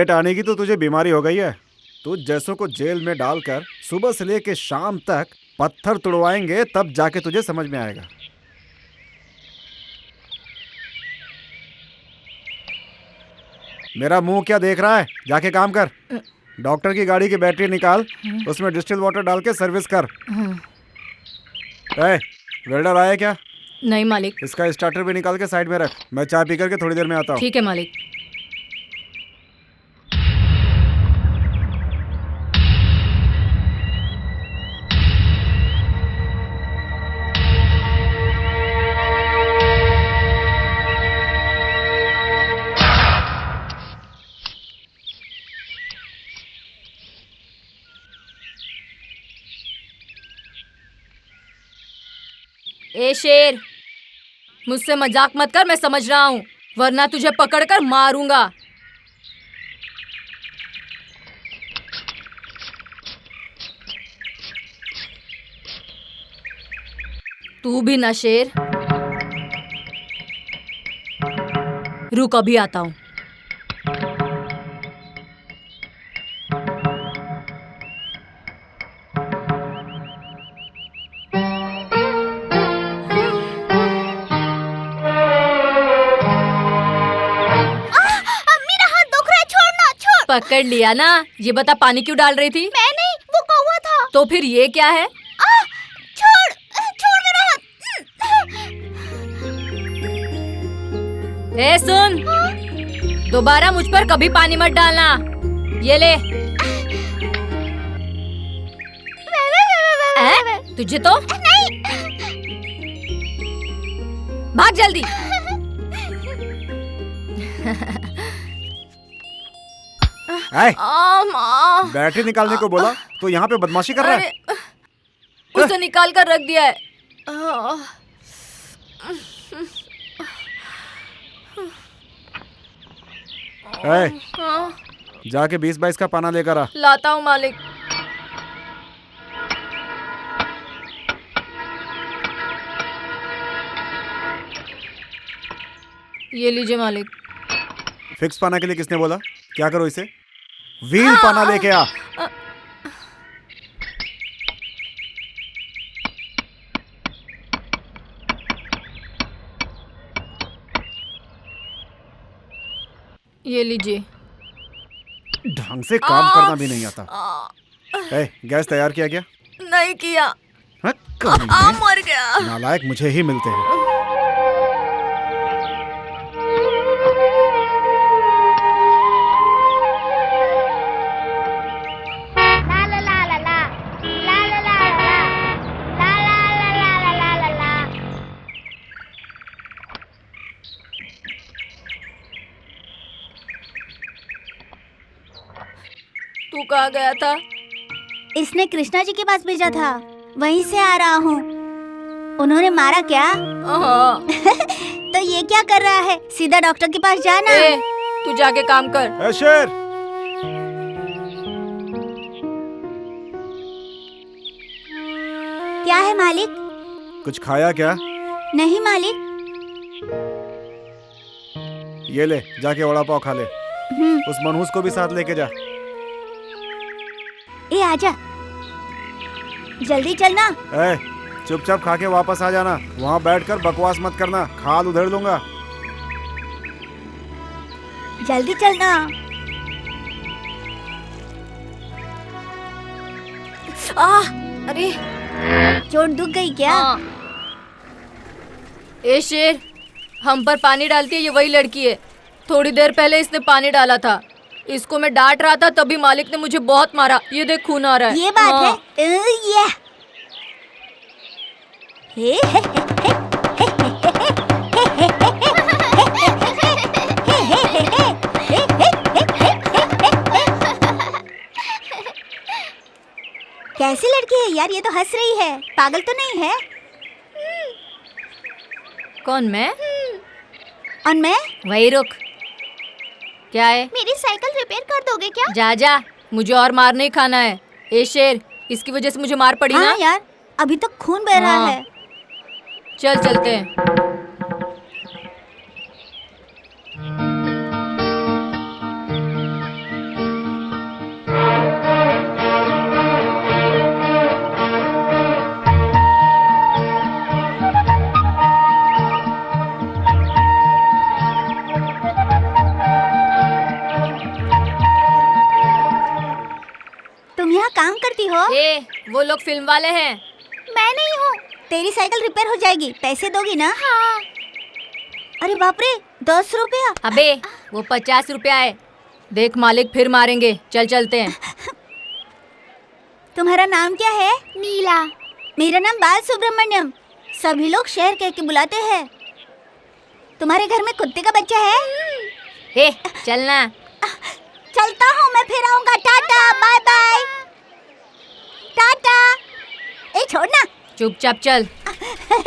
Date आने की तो तुझे बीमारी हो गई है। तू जैसों को जेल में डालकर सुबह से लेके शाम तक पत्थर तुड़वाएंगे, तब जाके तुझे समझ में आएगा। मेरा मुंह क्या देख रहा है? जाके काम कर। डॉक्टर की गाड़ी की बैटरी निकाल, उसमें डिस्टिल वाटर डाल के सर्विस कर। वेल्डर आया क्या? नहीं मालिक। इसका स्टार्टर भी निकाल के साइड में रख, मैं चाय पी करके थोड़ी देर में आता हूँ। ठीक है मालिक। ए शेर, मुझसे मजाक मत कर, मैं समझ रहा हूँ, वरना तुझे पकड़कर मारूंगा। तू भी ना शेर। रुक, अभी आता हूँ। पकड़ लिया ना। ये बता, पानी क्यों डाल रही थी? मैं नहीं, वो कौवा था। तो फिर ये क्या है? छोड़ मेरा हाथ। ए सुन, दोबारा मुझ पर कभी पानी मत डालना। ये ले। तुझे तो नहीं। भाग जल्दी। बैटरी निकालने को बोला तो यहाँ पे बदमाशी कर रहा है। उसे निकाल कर रख दिया है। जाके 20-22 का पाना लेकर आ। लाता हूँ मालिक। ये लीजिए मालिक। फिक्स पाना के लिए किसने बोला? क्या करो इसे? व्हील पाना लेके आ। ये लीजिए। ढंग से काम करना भी नहीं आता। गैस तैयार किया गया? नहीं किया। मर गया। नालायक मुझे ही मिलते हैं। तू कहाँ गया था? इसने कृष्णा जी के पास भेजा था, वहीं से आ रहा हूँ। उन्होंने मारा क्या? तो ये क्या कर रहा है? सीधा डॉक्टर के पास जाना। तू जाके काम कर। शेर, क्या है मालिक? कुछ खाया क्या? नहीं मालिक। ये ले, जाके वड़ा पाव खा ले। उस मनहूस को भी साथ लेके जा। ए आजा, जल्दी चलना। चुपचाप खा के वापस आ जाना। वहाँ बैठकर बकवास मत करना, खाल उधेड़ लूंगा। जल्दी चलना। अरे चोट दुख गई क्या? ए शेर, हम पर पानी डालती है ये वही लड़की है। थोड़ी देर पहले इसने पानी डाला था। इसको मैं डांट रहा था, तभी मालिक ने मुझे बहुत मारा। ये देख, खून आ रहा है। ये बात है। कैसी लड़की है यार, ये तो हंस रही है। पागल तो नहीं है? कौन, मैं? और मैं? वही रुक। क्या है? मेरी साइकिल रिपेयर कर दोगे क्या? जा जा, मुझे और मार नहीं खाना है। ए शेर, इसकी वजह से मुझे मार पड़ी ना। यार, अभी तक खून बह रहा है। चल चलते हैं। काम करती हो? वो लोग फिल्म वाले हैं। मैं नहीं हूँ। तेरी साइकिल रिपेयर हो जाएगी, पैसे दोगी ना? हाँ। अरे बाप रे, 10 रुपया। अबे वो 50 रुपया है। देख मालिक फिर मारेंगे, चल चलते हैं। तुम्हारा नाम क्या है? नीला। मेरा नाम बाल सुब्रमण्यम। सभी लोग शहर कह के बुलाते हैं। तुम्हारे घर में कुत्ते का बच्चा है? चलना। चलता हूँ, मैं फिर आऊंगा। Tata, bye bye. टाटा। छोड़ना। चुपचाप चल,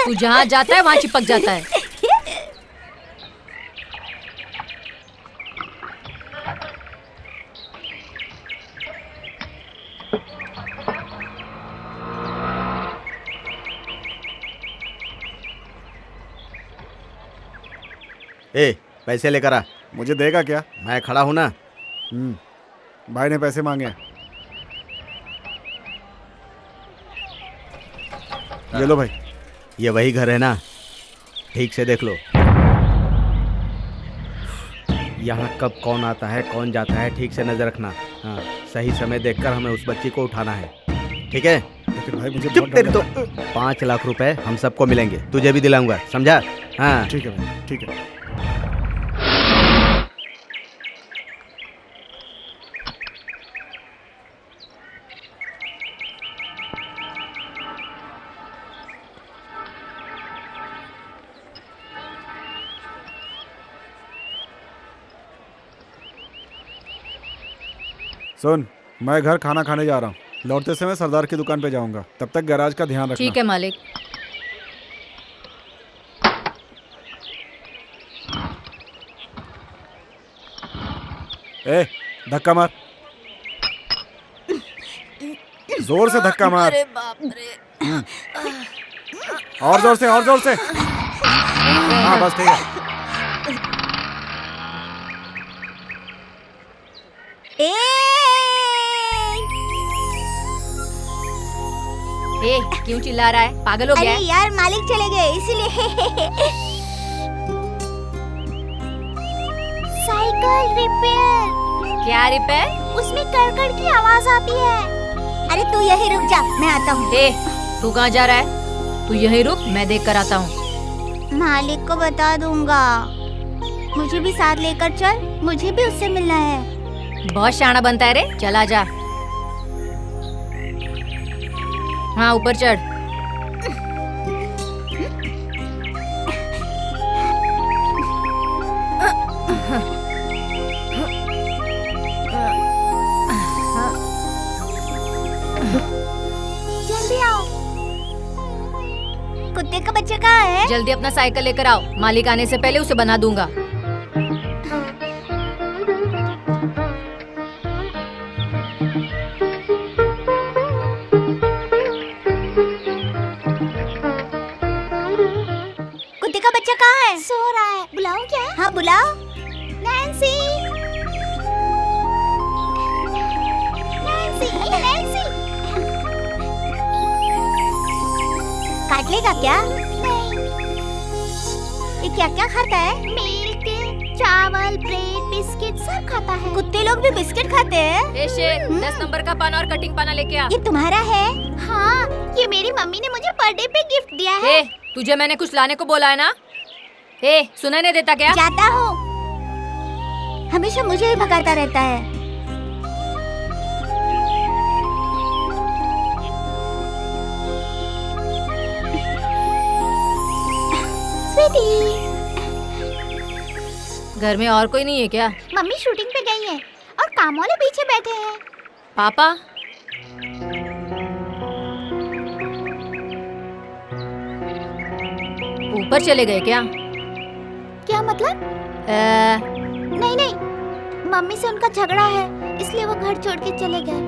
तू जहाँ जाता है वहाँ चिपक जाता है। पैसे लेकर आ। मुझे देगा क्या? मैं खड़ा हूँ ना। भाई ने पैसे मांगे। ये लो भाई। ये वही घर है ना? ठीक से देख लो। यहाँ कब कौन आता है कौन जाता है ठीक से नजर रखना। हाँ, सही समय देखकर हमें उस बच्ची को उठाना है, ठीक है? लेकिन भाई मुझे चुप तेरी तो। 5 लाख रुपए हम सबको मिलेंगे, तुझे भी दिलाऊंगा, समझा? हाँ ठीक है भाई, ठीक है। सुन, मैं घर खाना खाने जा रहा हूँ। लौटते समय सरदार की दुकान पे जाऊंगा। तब तक गैराज का ध्यान रखना। ठीक है मालिक। धक्का मार, जोर से धक्का मार। अरे बाप रे। और जोर से, और जोर से। हाँ बस ठीक है। क्यों चिल्ला रहा है? पागल हो गया है? अरे यार, मालिक चले गए इसीलिए। Cycle repair. क्या रिपेयर? उसमें कड़कड़ की आवाज आती है। अरे तू यहीं रुक जा, मैं आता हूँ। तू कहाँ जा रहा है? तू यहीं रुक, मैं देख कर आता हूँ। मालिक को बता दूंगा। मुझे भी साथ लेकर चल, मुझे भी उससे मिलना है। बहुत शाना बनता है रे, चला जा। हाँ ऊपर चढ़। जल्दी आओ। कुत्ते का बच्चा कहाँ है? जल्दी अपना साइकिल लेकर आओ, मालिक आने से पहले उसे बना दूंगा। कुत्ते का बच्चा कहाँ है? सो रहा है। बुलाऊं क्या? हाँ बुलाओ। Nancy, Nancy, Nancy. काट लेगा क्या? नहीं। ये क्या क्या खाता है? मिल्क, चावल, ब्रेड, बिस्किट सब खाता है। कुत्ते लोग भी बिस्किट खाते हैं? शेर, 10 नंबर का पाना और कटिंग पाना लेके आ। ये तुम्हारा है? हाँ, ये मेरी मम्मी ने मुझे बर्थडे पे गिफ्ट दिया है। तुझे मैंने कुछ लाने को बोला है ना? सुना नहीं देता क्या? जाता हूँ, हमेशा मुझे ही भगाता रहता है। स्वीटी, घर में और कोई नहीं है क्या? मम्मी शूटिंग पे गई है और काम वाले पीछे बैठे हैं। पापा? ऊपर चले गए क्या? क्या मतलब? नहीं नहीं, मम्मी से उनका झगड़ा है, इसलिए वो घर छोड़ के चले गए।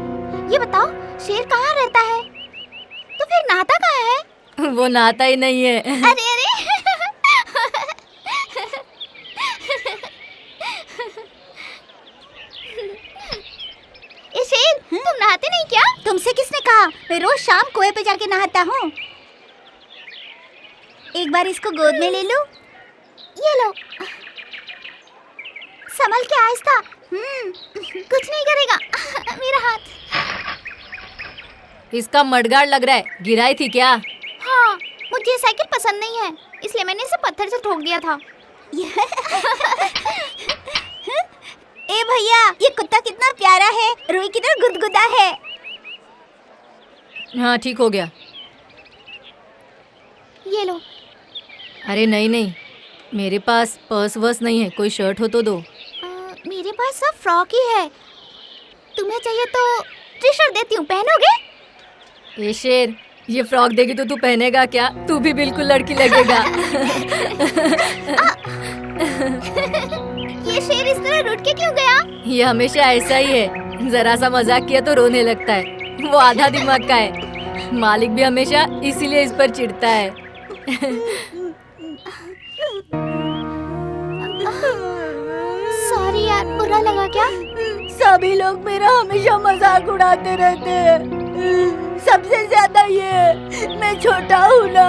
ये बताओ, शेर कहाँ रहता है? तो फिर नाता कहाँ है? वो नाता ही नहीं है। अरे अरे। ये शेर, तुम नहाते नहीं क्या? तुमसे किसने कहा? मैं रोज शाम कुएं पे जाके नहाता हूँ। एक बार इसको गोद में ले लूं? ये लो। संभल के आहिस्ता। कुछ नहीं करेगा। मेरा हाथ। इसका मडगाड़ लग रहा है, गिराई थी क्या? हाँ, मुझे ये साइकिल पसंद नहीं है, इसलिए मैंने इसे पत्थर से ठोक दिया था। ए भैया, ये कुत्ता कितना प्यारा है, रुई की तरह गुदगुदा है। हाँ ठीक हो गया। ये लो। अरे नहीं नहीं, मेरे पास पर्स वर्स नहीं है, कोई शर्ट हो तो दो। मेरे पास सब फ्रॉक ही है, तुम्हें चाहिए तो टी शर्ट देती हूँ, पहनोगे? ए शेर, ये फ्रॉक देगी तो तू पहनेगा क्या? तू भी बिल्कुल लड़की लगेगा। ये शेर इस तरह रुठ के क्यों गया? ये हमेशा ऐसा ही है, जरा सा मजाक किया तो रोने लगता है। वो आधा दिमाग का है। मालिक भी हमेशा इसीलिए इस पर चिढ़ता है। सॉरी यार, बुरा लगा क्या? सभी लोग मेरा हमेशा मजाक उड़ाते रहते हैं, सबसे ज्यादा ये, मैं छोटा हूँ ना।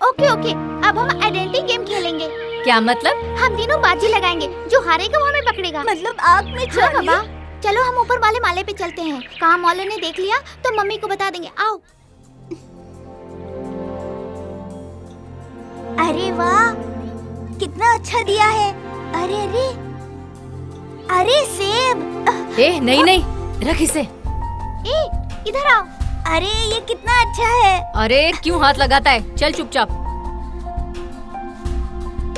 ओके ओके, अब हम आइडेंटिटी गेम खेलेंगे। क्या मतलब? हम तीनों बाजी लगाएंगे, जो हारेगा वो हमें पकड़ेगा। मतलब आग में हाँ चढ़िए। बाबा, चलो हम ऊपर वाले माले पे चलते हैं। काम वालों ने देख लिया तो मम्मी को बता देंगे। आओ। अरे वाह, कितना अच्छा दिया है। अरे अरे अरे सेब। ए नहीं नहीं, रख इसे। ए, इधर आओ। अरे ये कितना अच्छा है। अरे क्यों हाथ लगाता है? चल चुपचाप।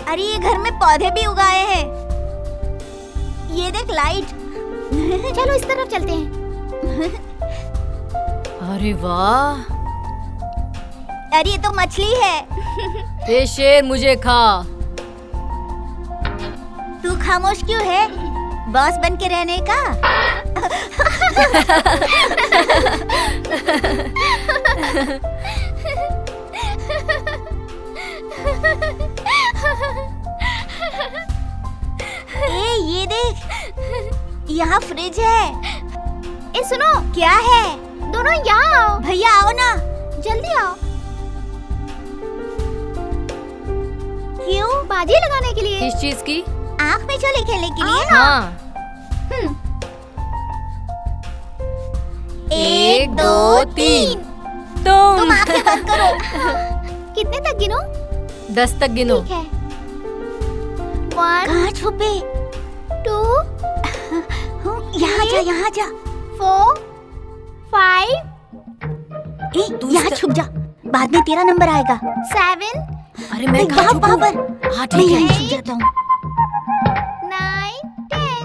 अरे ये घर में पौधे भी उगाए हैं। ये देख लाइट। चलो इस तरफ चलते हैं। अरे वाह। अरे ये तो मछली है। ए शेर, मुझे खा। तू खामोश क्यों है? बॉस बन के रहने का। ए ये देख, यहाँ फ्रिज है। ए सुनो, क्या है? दोनों यहाँ आओ। भैया आओ ना। जल्दी आओ। क्यों? बाजी लगाने के लिए। किस चीज की? आँख में चले खेलने के लिए। हाँ। 1 2 3। तुम तुम आँखें बंद करो। कितने तक गिनो? 10 तक गिनो। ठीक है। 1 कहाँ छुपे? 2 यहाँ जा, यहाँ जा। 4 5 यहाँ छुप जा, बाद में तेरा नंबर आएगा। 7 अरे मैं कहाँ वहाँ छुपूं? पर। हाँ मैं ठीक यहीं है। छुप जाता हूँ। 9 10।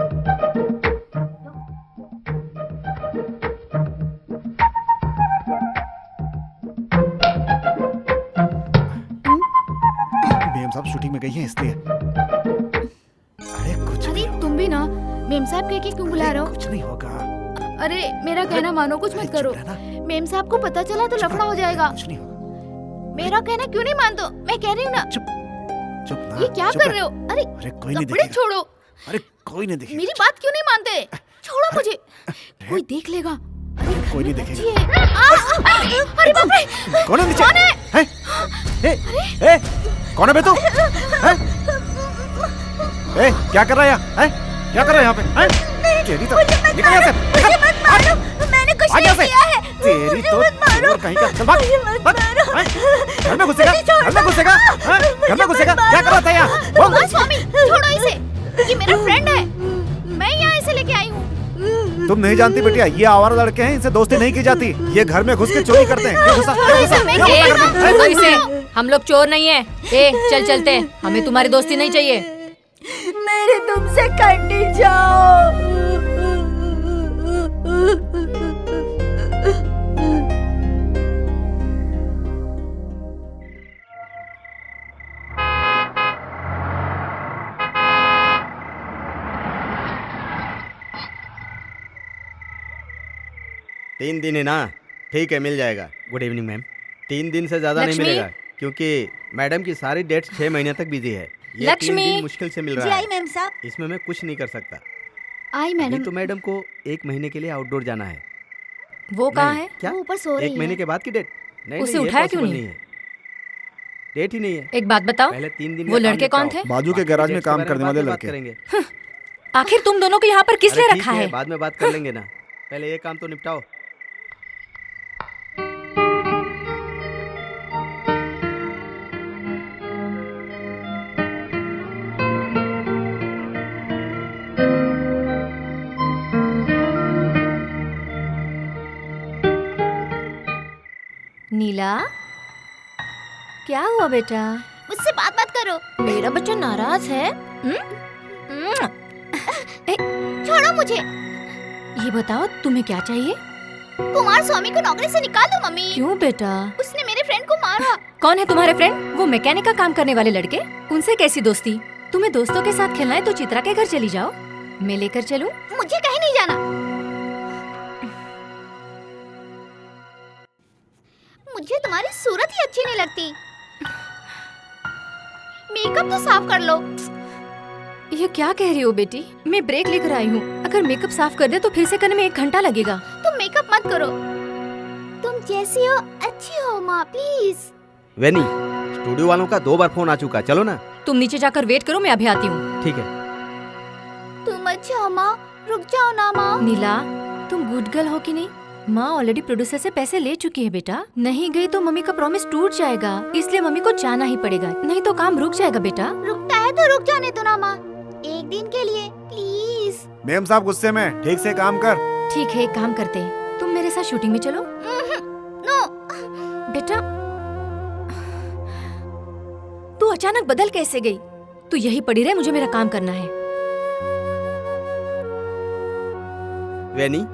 मेम साहब शूटिंग में गई हैं इसलिए। अरे कुछ अरे नहीं तुम भी ना मेम साहब कह के क्यों बुला रहे हो? कुछ नहीं होगा। अरे मेरा कहना मानो, कुछ मत करो। चुप रहना। मेम साहब को पता चला तो लफड़ा हो जाएगा। कुछ नहीं होगा। मेरा कहना क्यों नहीं मानते? मैं कह रही हूँ ना। चुप ना। ये क्या चुप कर रहे हो? अरे अरे कोई नहीं कपड़े देखेगा। छोड़ो। अरे कोई नहीं देखेगा। मेरी बात क्यों नहीं मानते? छोड़ो मुझे। कोई देख लेगा। अरे घर कोई नहीं में देखेगा। बच्ची है। अरे बाप रे, कौन है नीचे? कौन है? हैं? ए, कौन है बे तू? हैं? ए, क्या कर रहा है यहाँ? हैं? क्या कर रहा है यहाँ पे? हैं? तेरी तो निकल यहाँ से। मुझे मत मारो, मैंने कुछ भाग नहीं यहाँ से। किया है। तेरी तो मुझे मत मारो। चोर कहीं का। चल भाग। मुझे मत भाग। मारो। हैं? घर में घुसेगा? मुझे छोड़ घर में घुसेगा? हैं? घर में घुसेगा? क्या कर रहा था यहाँ? बोल। बस स्वामी, छोड़ो इसे। ये मेरा फ्रेंड है, मैं यहाँ इसे लेके आई हूँ। तुम नहीं जानती बिटिया, ये आवारा लड़के हैं, इनसे दोस्ती नहीं की जाती। ये घर में घुस के चोरी करते हैं। क्या घुसा? क्या घुसा? क्या ए, घुसा घर में? तो इसे, हम लोग चोर नहीं है। ए चल चलते हैं, हमें तुम्हारी दोस्ती नहीं चाहिए। मेरे तुमसे कट जाओ। तीन दिन है ना? ठीक है, मिल जाएगा। Good evening ma'am. 3 दिन से ज़्यादा नहीं लक्ष्मी? मिलेगा, क्योंकि मैडम की सारी डेट्स 6 महीने तक बिजी है। ये 3 लक्ष्मी? दिन मुश्किल से मिल जी रहा आई है। मैम साहब। इसमें मैं कुछ नहीं कर सकता। आई अभी मैडम। तो मैडम को 1 महीने के लिए आउटडोर जाना है। वो कहाँ नहीं, है? क्या? वो ऊपर सो रही 1 महीने है। के बाद की डेट? नहीं उसे नहीं, ये उठाया क्यों possible नहीं? है। डेट ही नहीं है। एक बात बताओ, पहले 3 दिन वो का काम लड़के कौन निपटाओ। थे? बाजू के बाकी गैराज में डेट्स के काम बारे करने बाद वाले में बात लड़के। करेंगे। आखिर तुम दोनों को यहाँ पर किस अरे लिए ठीक रखा है? बाद में बात कर लेंगे ना, पहले ये काम तो निपटाओ। नीला, क्या हुआ बेटा? मुझसे बात मत करो। मेरा बच्चा नाराज है? छोड़ो मुझे। ये बताओ तुम्हें क्या चाहिए? कुमार स्वामी को नौकरी से निकाल दो मम्मी। क्यों बेटा? उसने मेरे फ्रेंड को मारा। कौन है तुम्हारे फ्रेंड? वो मैकेनिक का काम करने वाले लड़के? उनसे कैसी दोस्ती? तुम्हें दोस्तों के साथ खेलना है तो चित्रा के घर चली जाओ, मैं लेकर चलूं? मुझे कहीं नहीं जाना। मुझे तुम्हारी सूरत ही अच्छी नहीं लगती। मेकअप तो साफ कर लो। ये क्या कह रही हो बेटी? मैं ब्रेक लेकर आई हूँ। अगर मेकअप साफ कर दे तो फिर से करने में 1 घंटा लगेगा। तुम मेकअप मत करो। तुम जैसी हो अच्छी हो माँ, प्लीज। वेनी, स्टूडियो वालों का 2 बार फोन आ चुका, चलो ना। तुम नीचे जाकर वेट करो, मैं अभी आती हूँ। ठीक है। तुम अच्छा हो माँ, रुक जाओ ना माँ। नीला, तुम गुड गर्ल हो कि नहीं? माँ ऑलरेडी प्रोड्यूसर से पैसे ले चुकी है बेटा। नहीं गई तो मम्मी का प्रॉमिस टूट जाएगा, इसलिए मम्मी को जाना ही पड़ेगा, नहीं तो काम रुक जाएगा बेटा। रुकता है तो रुक जाने दो ना माँ, 1 दिन के लिए प्लीज। मेम साहब गुस्से में, ठीक से काम कर। ठीक है, एक काम करते हैं, तुम मेरे साथ शूटिंग में चलो। नो बेटा, तू अचानक बदल कैसे गई? तू यही पड़ी रहे, मुझे मेरा काम करना है। वेनी,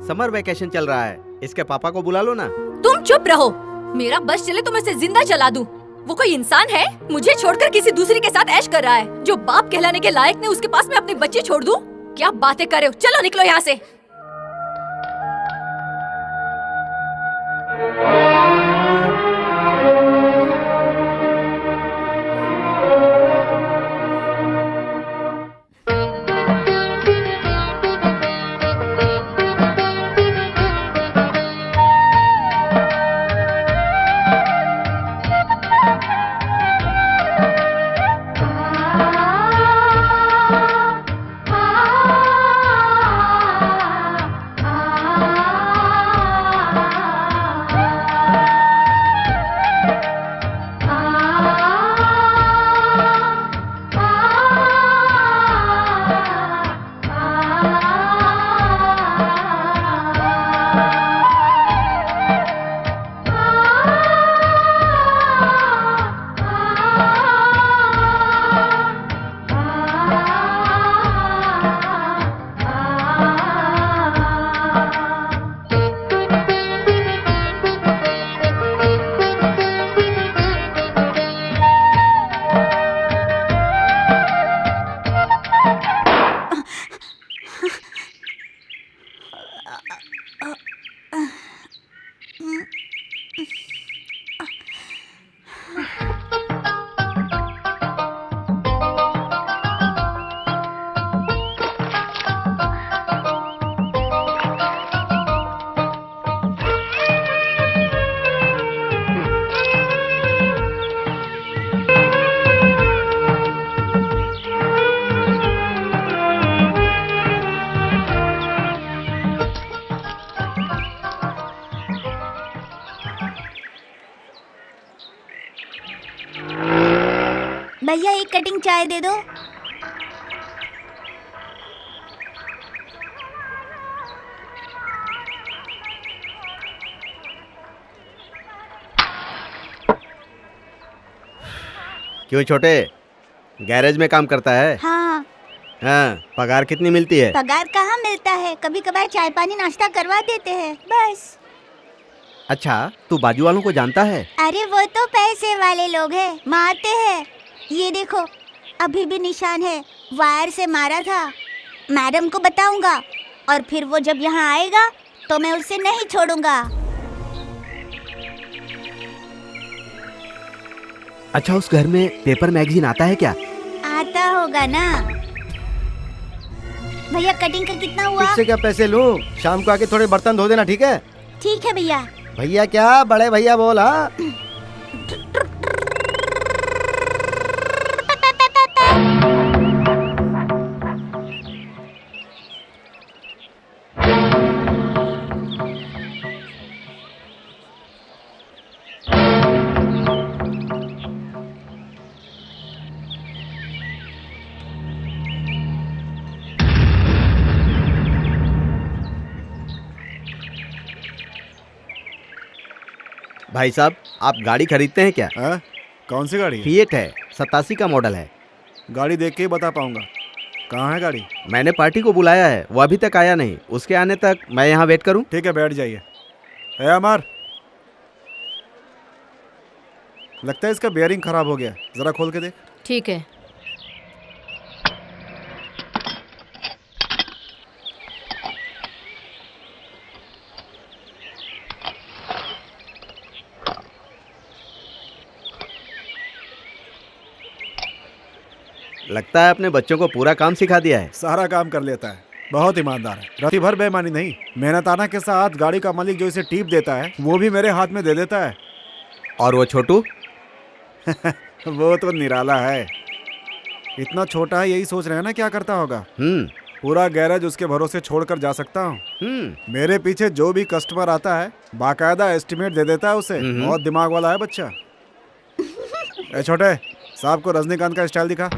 समर वेकेशन चल रहा है, इसके पापा को बुला लो ना। तुम चुप रहो। मेरा बस चले तो मैं इसे जिंदा जला दूं। वो कोई इंसान है? मुझे छोड़कर किसी दूसरी के साथ ऐश कर रहा है। जो बाप कहलाने के लायक नहीं, उसके पास मैं अपनी बच्ची छोड़ दूं? क्या बातें कर रहे हो? चलो निकलो यहाँ से। भैया 1 कटिंग चाय दे दो। क्यों छोटे, गैरेज में काम करता है? हाँ। हाँ, पगार कितनी मिलती है? पगार कहाँ मिलता है, कभी कभार चाय पानी नाश्ता करवा देते हैं बस। अच्छा, तू बाजू वालों को जानता है? अरे वो तो पैसे वाले लोग हैं, मारते हैं। ये देखो, अभी भी निशान है, वायर से मारा था। मैडम को बताऊंगा और फिर वो जब यहाँ आएगा तो मैं उसे नहीं छोड़ूंगा। अच्छा, उस घर में पेपर मैगजीन आता है क्या? आता होगा ना। भैया कटिंग का कितना हुआ? इससे क्या पैसे लूं? शाम को आके थोड़े बर्तन धो देना, ठीक है? ठीक है भैया। भैया क्या, बड़े भैया बोल। हाँ, भाई साहब, आप गाड़ी खरीदते हैं क्या? हाँ? कौन सी गाड़ी है? फिएट है, 87 का मॉडल है। गाड़ी देख के ही बता पाऊंगा। कहाँ है गाड़ी? मैंने पार्टी को बुलाया है, वो अभी तक आया नहीं। उसके आने तक मैं यहाँ वेट करूँ? ठीक है, बैठ जाइए। है अमर, लगता है इसका बेयरिंग खराब हो गया, जरा खोल के देख। ठीक है। लगता है अपने बच्चों को पूरा काम सिखा दिया है। सारा काम कर लेता है, बहुत ईमानदार है। राती भर बेईमानी नहीं, मेहनताना के साथ गाड़ी का मालिक जो इसे टीप देता है वो भी मेरे हाथ में दे देता है। और वो छोटू? वो तो निराला है, इतना छोटा है, यही सोच रहे हैं ना क्या करता होगा। पूरा गैरेज उसके भरोसे छोड़कर जा सकता हूँ। मेरे पीछे जो भी कस्टमर आता है बाकायदा एस्टिमेट दे देता है उसे। बहुत दिमाग वाला है बच्चा। ए छोटे, साहब को रजनीकांत का स्टाइल दिखा।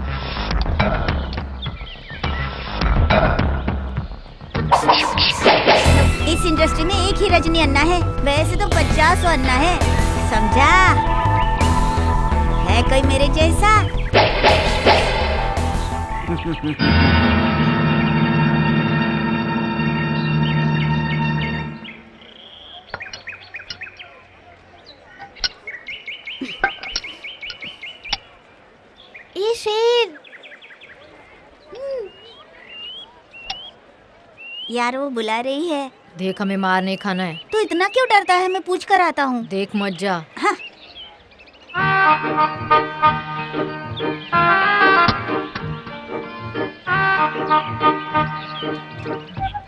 इस इंडस्ट्री में एक ही रजनी अन्ना है, वैसे तो 50 अन्ना है, समझा? है कोई मेरे जैसा? ये शेर। यार वो बुला रही है। देख, हमें मार नहीं खाना है। तू इतना क्यों डरता है? मैं पूछ कर आता हूँ। देख मत जा। हाँ।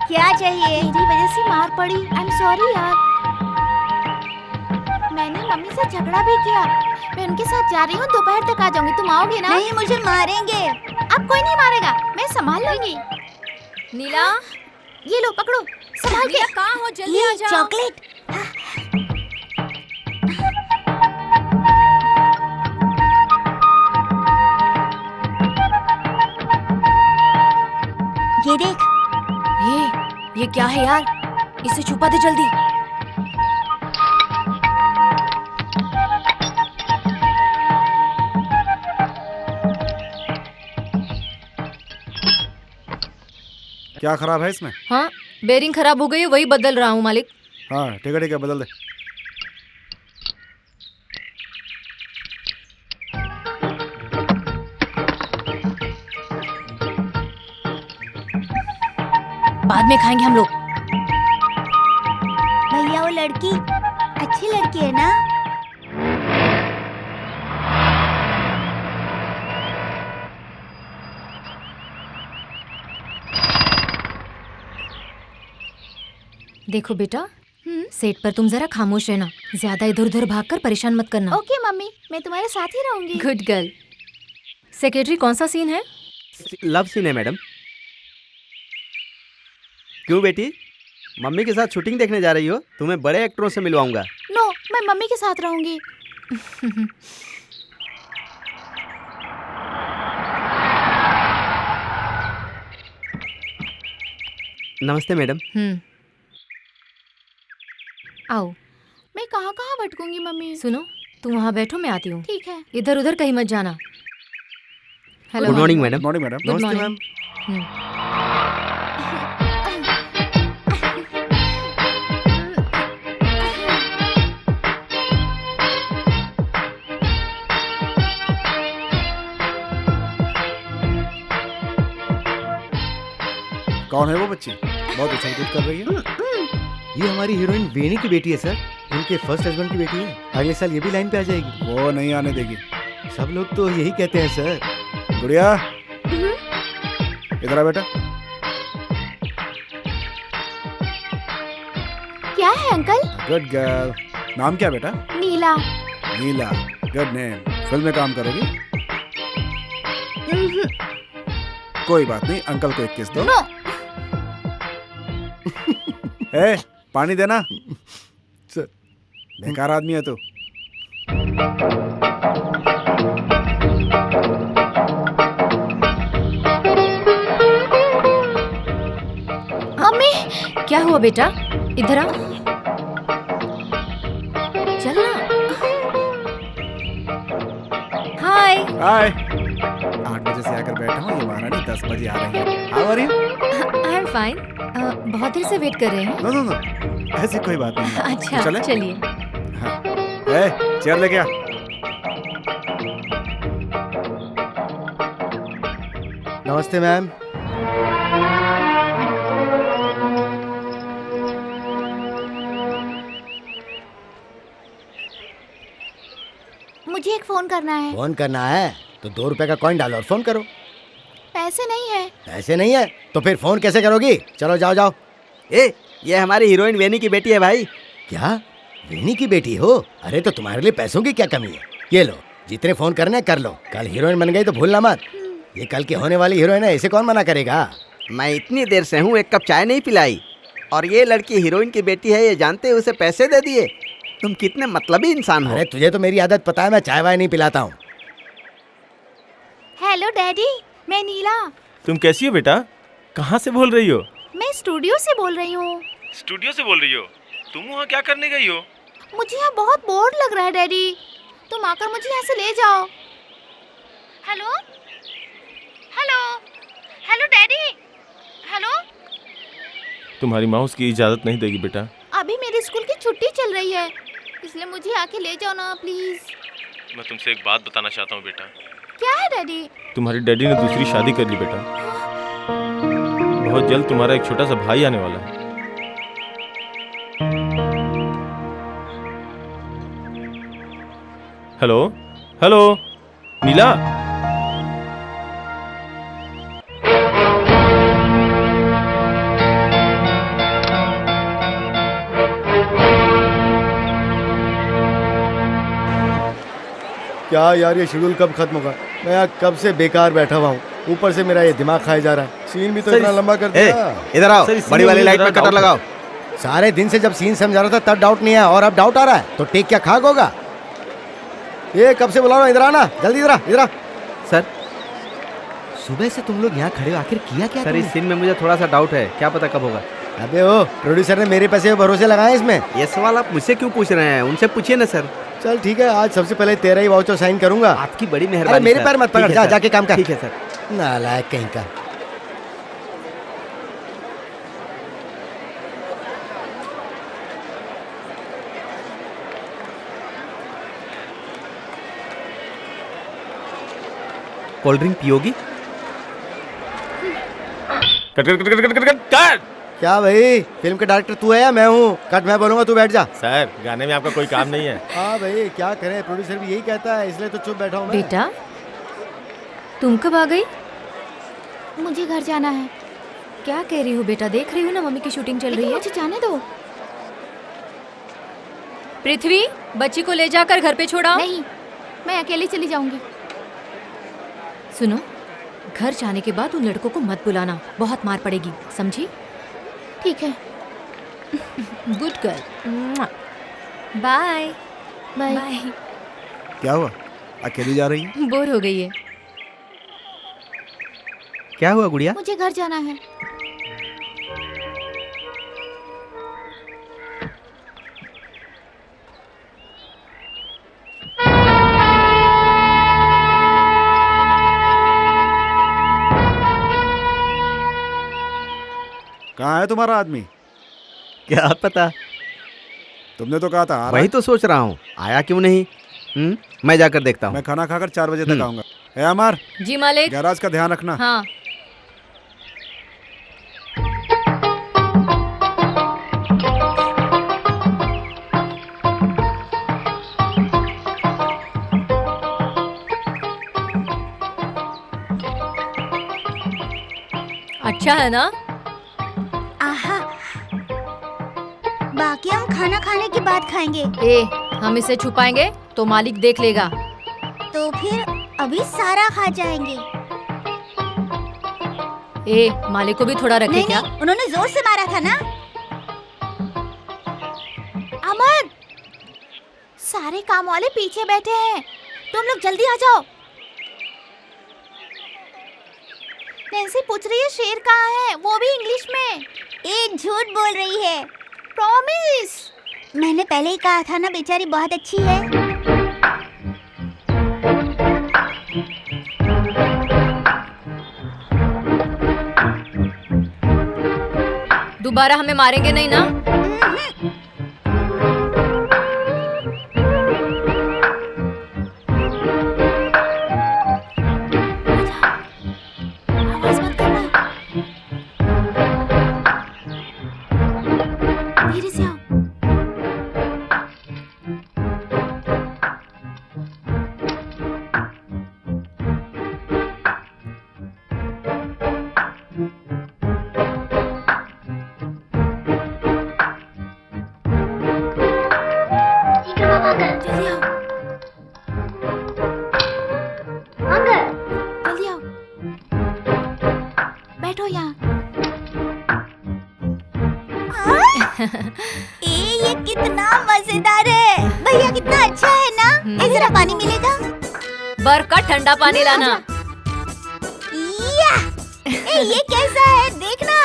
क्या चाहिए? मेरी वजह से मार पड़ी। आई एम सॉरी यार। मैंने मम्मी से झगड़ा भी किया। मैं उनके साथ जा रही हूँ, दोपहर तक आ जाऊंगी। तुम आओगे ना? नहीं, मुझे मारेंगे। अब कोई नहीं मारेगा, मैं संभाल लूंगी। नीला, ये लो पकड़ो, संभाल के। नीला कहाँ हो? जल्दी आ ये जाओ। चॉकलेट। ये देख। ये क्या है यार? इसे छुपा दे जल्दी। क्या खराब है इसमें? हाँ, बेरिंग खराब हो गई है, वही बदल रहा हूँ मालिक। हाँ ठीक है, बदल दे। बाद में खाएंगे हम लोग। भैया वो लड़की अच्छी लड़की है ना? देखो बेटा, सेट पर तुम जरा खामोश रहना, ज्यादा इधर उधर भागकर परेशान मत करना। ओके मम्मी, मैं तुम्हारे साथ ही रहूंगी। Good girl. सेक्रेटरी, कौन सा सीन है? लव सीन है मैडम। क्यों बेटी, मम्मी के साथ शूटिंग देखने जा रही हो? तुम्हें बड़े एक्टरों से मिलवाऊंगा। नो, मैं मम्मी के साथ रहूंगी। नमस्ते मैडम। आओ। मैं कहाँ कहाँ भटकूंगी मम्मी? सुनो, तुम वहाँ बैठो, मैं आती हूँ। ठीक है। इधर उधर कहीं मत जाना। Hello. Good morning madam. Morning madam. Good नमस्ते मॉर्निंग। मैम। कौन है वो बच्ची? बहुत उछल कूद कर रही है। ये हमारी हीरोइन वेणी की बेटी है सर, उनके फर्स्ट हस्बैंड की बेटी है। अगले साल ये भी लाइन पे आ जाएगी। वो नहीं आने देगी। सब लोग तो यही कहते हैं सर। गुड़िया, इधर आ बेटा। क्या है अंकल? Good girl. नाम क्या बेटा? नीला। नीला, गुड नेम। फिल्म में काम करोगी? कोई बात नहीं, अंकल को एक किस दो। नो। ए, पानी देना। बेकार आदमी है तू। मम्मी, क्या हुआ बेटा? इधर आ। चल ना। हाय। 8 बजे से आकर बैठा हूँ, ये महारानी 10 बजे आ रही है। How are you? I am fine. बहुत देर से वेट कर रहे हैं। नो नो नो, ऐसी कोई बात नहीं है। अच्छा चले? चलिए। हाँ। चेयर लेके आ। नमस्ते मैम। मुझे एक फोन करना है। फोन करना है तो 2 रुपए का कॉइन डालो और फोन करो। पैसे नहीं है। पैसे नहीं है तो फिर फोन कैसे करोगी? चलो जाओ जाओ। ये हमारी हीरोइन वेनी की बेटी है भाई। क्या वेनी की बेटी हो? अरे तो तुम्हारे लिए पैसों की क्या कमी है? ये लो, जितने फोन करने कर लो। कल हीरोइन बन गई तो भूलना मत। ये कल की होने वाली हीरोइन है, इसे कौन मना करेगा? मैं इतनी देर से हूँ, एक कप चाय नहीं पिलाई, और ये लड़की हीरोइन की बेटी है ये जानते हुए उसे पैसे दे दिए। तुम कितने मतलबी इंसान हो। अरे तुझे तो मेरी आदत पता है, मैं चाय वाय नहीं पिलाता हूँ। हेलो डैडी, मैं नीला। तुम कैसी हो बेटा? कहाँ से बोल रही हो? मैं स्टूडियो से बोल रही हूँ। स्टूडियो से बोल रही हो? तुम वहाँ क्या करने गई हो? मुझे यहाँ बहुत बोर लग रहा है डैडी, तुम आकर मुझे यहाँ से ले जाओ। Hello hello hello daddy, hello. तुम्हारी माँ उसकी इजाज़त नहीं देगी बेटा। अभी मेरे स्कूल की छुट्टी चल रही है, इसलिए मुझे आके ले जाओ ना प्लीज। मैं तुमसे एक बात बताना चाहता हूँ बेटा। क्या है डैडी? तुम्हारी डैडी ने दूसरी शादी कर ली बेटा। बहुत जल्द तुम्हारा एक छोटा सा भाई आने वाला है। हेलो हेलो नीला। क्या यार, ये शेड्यूल कब खत्म होगा? मैं यहाँ कब से बेकार बैठा हुआ हूँ, ऊपर से मेरा ये दिमाग खाया जा रहा है। सीन भी तो इतना लंबा कर दिया। इधर आओ, सर, इसी बड़ी में वाली मुझे लाइट जरा में कटर डाउट है। लगाओ। सारे दिन से जब सीन समझा रहा था तब डाउट नहीं आया, और अब डाउट आ रहा है तो टेक क्या खाक होगा? ये कब से बुला रहा हूं, इधर आना जल्दी, इधर आ, इधर आ। सर सुबह से तुम लोग यहाँ खड़े हो, आखिर किया क्या? सर, इस सीन में मुझे थोड़ा सा डाउट है, क्या पता कब होगा। अबे ओ, प्रोड्यूसर ने मेरे पैसे भरोसे लगाए इसमें। ये सवाल आप मुझसे क्यों पूछ रहे हैं? उनसे पूछिए ना सर। चल ठीक है, आज सबसे पहले तेरा ही वाउचर साइन करूंगा। आपकी बड़ी अरे मेहरबानी। मेरे सर। पैर मत ठीक पकड़, है जा सर। जाके काम कर। ठीक है सर। नालायक कहीं का। कोल्ड ड्रिंक पियोगी? Cut cut cut cut cut cut cut. क्या भाई, फिल्म के डायरेक्टर तू है या मैं हूँ? कट मैं बोलूंगा, तू बैठ जा। सर, गाने में आपका कोई काम नहीं है। हाँ भाई, क्या करें, प्रोड्यूसर भी यही कहता है, इसलिए तो चुप बैठा हूँ मैं। बेटा तुम कब आ गई? मुझे घर जाना है। क्या कह रही हो बेटा? देख रही हो ना मम्मी की शूटिंग चल रही लेकिन है। मुझे जाने दो। पृथ्वी, बच्ची को ले जाकर घर पे छोड़ाओ। नहीं, मैं अकेली चली जाऊंगी। सुनो, घर जाने के बाद उन लड़कों को मत बुलाना, बहुत मार पड़ेगी, समझी? ठीक है। Good girl. Bye bye. Bye. क्या हुआ, अकेली जा रही है? बोर हो गई है। क्या हुआ गुड़िया? मुझे घर जाना है। कहाँ है तुम्हारा आदमी? क्या पता, तुमने तो कहा था आ रहा वही है। तो सोच रहा हूँ, आया क्यों नहीं। मैं जाकर देखता हूँ। मैं खाना खाकर 4 बजे तक आऊंगा। ए अमर, जी मालिक। गैराज का ध्यान रखना। हाँ। अच्छा है ना? आहा, बाकी हम खाना खाने के बाद खाएंगे। ए, हम इसे छुपाएंगे तो मालिक देख लेगा। तो फिर अभी सारा खा जाएंगे। ए, मालिक को भी थोड़ा रखे नहीं क्या? नहीं, उन्होंने जोर से मारा था ना। अमर, सारे काम वाले पीछे बैठे हैं, तुम लोग जल्दी आ जाओ। नैन्सी पूछ रही है शेर कहाँ है, वो भी इंग्लिश में। एक झूठ बोल रही है। प्रॉमिस। मैंने पहले ही कहा था ना, बेचारी बहुत अच्छी है। दोबारा हमें मारेंगे नहीं ना? आवाज मत करना। धीरे से आओ। जल्दी आओ। जल्दी आओ। बैठो यहाँ। ये कितना मजेदार है। भैया कितना अच्छा है ना। जरा पानी मिलेगा? बर्फ का ठंडा पानी लाना। या! ये कैसा है देखना।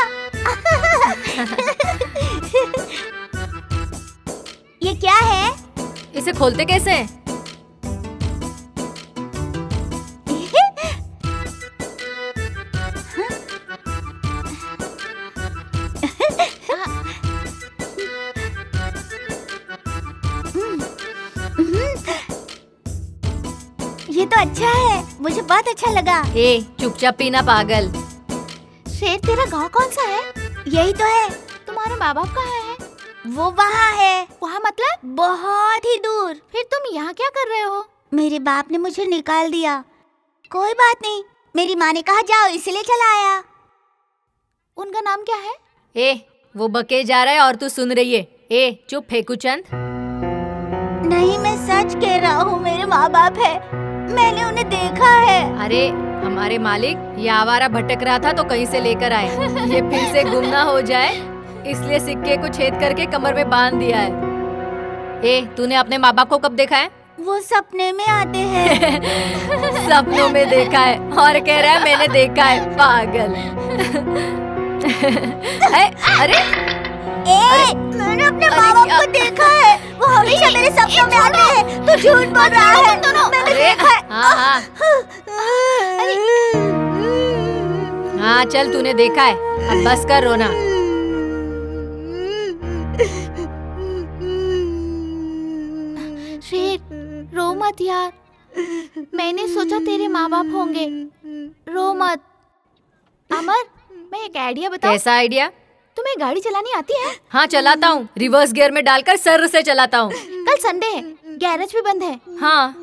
ये क्या है? इसे खोलते कैसे? ये तो अच्छा है, मुझे बहुत अच्छा लगा। ए, चुपचाप पीना पागल। शेर, तेरा गांव कौन सा है? यही तो है। तुम्हारे माँ बाप कहाँ है? वो वहाँ है। वहाँ मतलब? बहुत ही दूर। फिर तुम यहाँ क्या कर रहे हो? मेरे बाप ने मुझे निकाल दिया। कोई बात नहीं, मेरी माँ ने कहा जाओ इसलिए चला आया। उनका नाम क्या है? ए, वो बके जा रहा है और तू सुन रही है। ए, चुप फेंकू चंद। नहीं, मैं सच कह रहा हूँ, मेरे माँ बाप है। मैंने उन्हें देखा है। अरे हमारे मालिक ये आवारा भटक रहा था तो कहीं से लेकर आए। ये फिर से गुम ना हो जाए इसलिए सिक्के को छेद करके कमर में बांध दिया है। ए, तूने अपने माँ बाप को कब देखा है? वो सपने में आते हैं। सपनों में देखा है और कह रहा है मैंने देखा है, पागल। अरे मैंने अपने माँ बाप को देखा है। वो हमेशा मेरे सपनों में आते हैं। तू झूठ बोल रहा है। मैंने देखा है। हाँ, हाँ चल, तूने देखा है, अब बस कर रोना। शेर, रो मत यार। मैंने सोचा तेरे माँ बाप होंगे। रो मत। अमर, मैं एक आइडिया बताऊं? कैसा आइडिया? तुम्हें गाड़ी चलानी आती है? हाँ चलाता हूँ, रिवर्स गियर में डालकर सर से चलाता हूँ। कल संडे है, गैरेज भी बंद है। हाँ,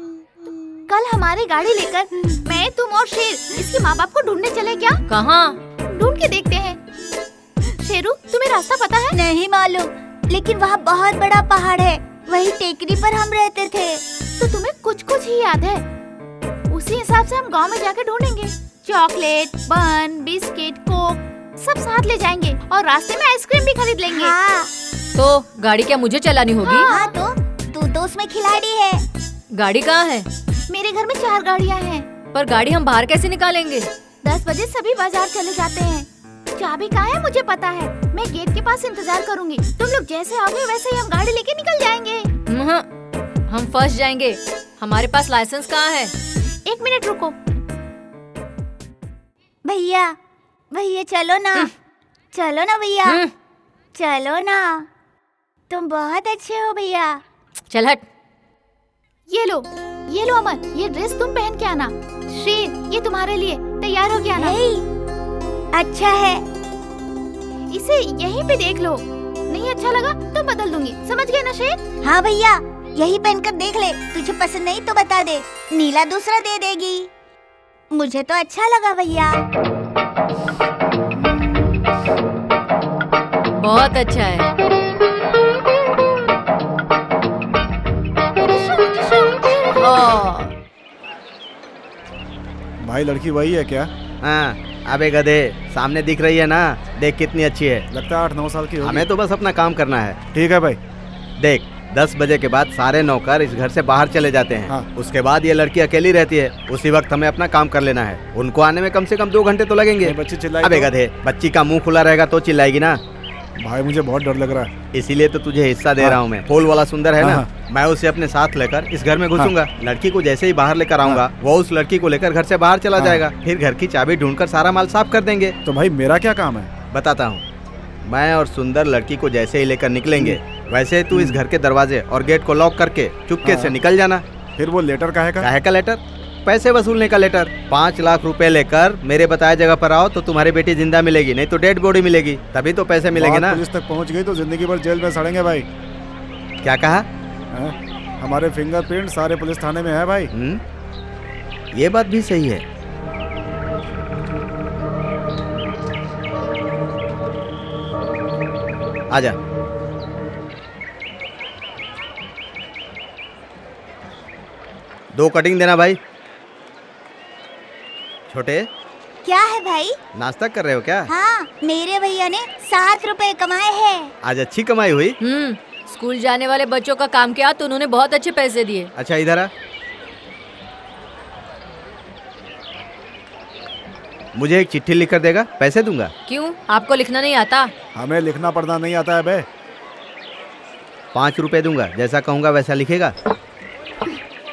कल हमारी गाड़ी लेकर मैं, तुम और शेर इसके माँ बाप को ढूंढने चले क्या? कहाँ? ढूंढ के देखते हैं। शेरू, तुम्हें रास्ता पता है? नहीं मालूम, लेकिन वहाँ बहुत बड़ा पहाड़ है। वही टेकरी पर हम रहते थे। तो तुम्हें कुछ कुछ ही याद है। उसी हिसाब से हम गांव में जाकर ढूंढेंगे। चॉकलेट, बन, बिस्किट, कोक सब साथ ले जाएंगे और रास्ते में आइसक्रीम भी खरीद लेंगे। हाँ। तो गाड़ी क्या मुझे चलानी होगी? हाँ तो तू तो उसमें खिलाड़ी है। गाड़ी कहाँ है? मेरे घर में 4 गाड़ियाँ हैं। पर गाड़ी हम बाहर कैसे निकालेंगे? 10 बजे सभी बाजार चले जाते हैं। चाबी कहाँ है मुझे पता है। मैं गेट के पास इंतजार करूंगी। तुम लोग जैसे आओगे वैसे ही हम गाड़ी लेके निकल जाएंगे। हम फंस जाएंगे। हमारे पास लाइसेंस कहाँ है? 1 मिनट रुको। भैया, भैया चलो ना। चलो ना भैया, चलो ना। तुम बहुत अच्छे हो भैया। चल हट। ये लो अमर, ये ड्रेस तुम पहन के आना। शेर, ये तुम्हारे लिए, तैयार हो के आना। अच्छा है। इसे यहीं पे देख लो, नहीं अच्छा लगा तो बदल दूंगी, समझ गए ना शेर? हाँ भैया, यही पहनकर देख ले। तुझे पसंद नहीं तो बता दे, नीला दूसरा दे देगी। मुझे तो अच्छा लगा भैया। बहुत अच्छा है। भाई, लड़की वही है क्या? हाँ, अबे गधे, सामने दिख रही है ना, देख कितनी अच्छी है। लगता है 8-9 साल की होगी। हमें तो बस अपना काम करना है। ठीक है भाई। देख, 10 बजे के बाद सारे नौकर इस घर से बाहर चले जाते हैं। हाँ। उसके बाद ये लड़की अकेली रहती है। उसी वक्त हमें अपना काम कर लेना है। उनको आने में कम से कम 2 घंटे तो लगेंगे। बच्ची चिल्लाई अबे तो? गधे, बच्ची का मुंह खुला रहेगा तो चिल्लाएगी ना। भाई मुझे बहुत डर लग रहा है। इसीलिए तो तुझे हिस्सा दे रहा हूँ मैं। फूल वाला सुंदर है ना, मैं उसे अपने साथ लेकर इस घर में घुसूंगा। लड़की को जैसे ही बाहर लेकर आऊंगा, वो उस लड़की को लेकर घर से बाहर चला जाएगा। फिर घर की चाबी ढूंढकर सारा माल साफ कर देंगे। तो भाई मेरा क्या काम है? बताता हूँ। मैं और सुंदर लड़की को जैसे ही लेकर निकलेंगे वैसे तू इस घर के दरवाजे और गेट को लॉक करके चुपके से निकल जाना। फिर वो लेटर काहे का? काहे का लेटर? पैसे वसूलने का लेटर। 5 लाख रुपए लेकर मेरे बताए जगह पर आओ तो तुम्हारी बेटी जिंदा मिलेगी, नहीं तो डेड बॉडी मिलेगी, तभी तो पैसे मिलेंगे ना। पुलिस तक पहुंच गई तो जिंदगी भर जेल में सड़ेंगे भाई। क्या कहा? हमारे फिंगरप्रिंट सारे पुलिस थाने में है भाई। ये बात भी सही है। आजा। दो कटिंग देना भाई। छोटे, क्या है भाई? नाश्ता कर रहे हो क्या? हाँ, मेरे भैया ने 7 रुपए कमाए हैं। आज अच्छी कमाई हुई। स्कूल जाने वाले बच्चों का काम किया तो उन्होंने बहुत अच्छे पैसे दिए। अच्छा इधर आ। मुझे एक चिट्ठी लिख कर देगा, पैसे दूंगा। क्यों, आपको लिखना नहीं आता? हमें लिखना पढ़ना नहीं आता है बे। 5 रुपए दूंगा, जैसा कहूँगा वैसा लिखेगा।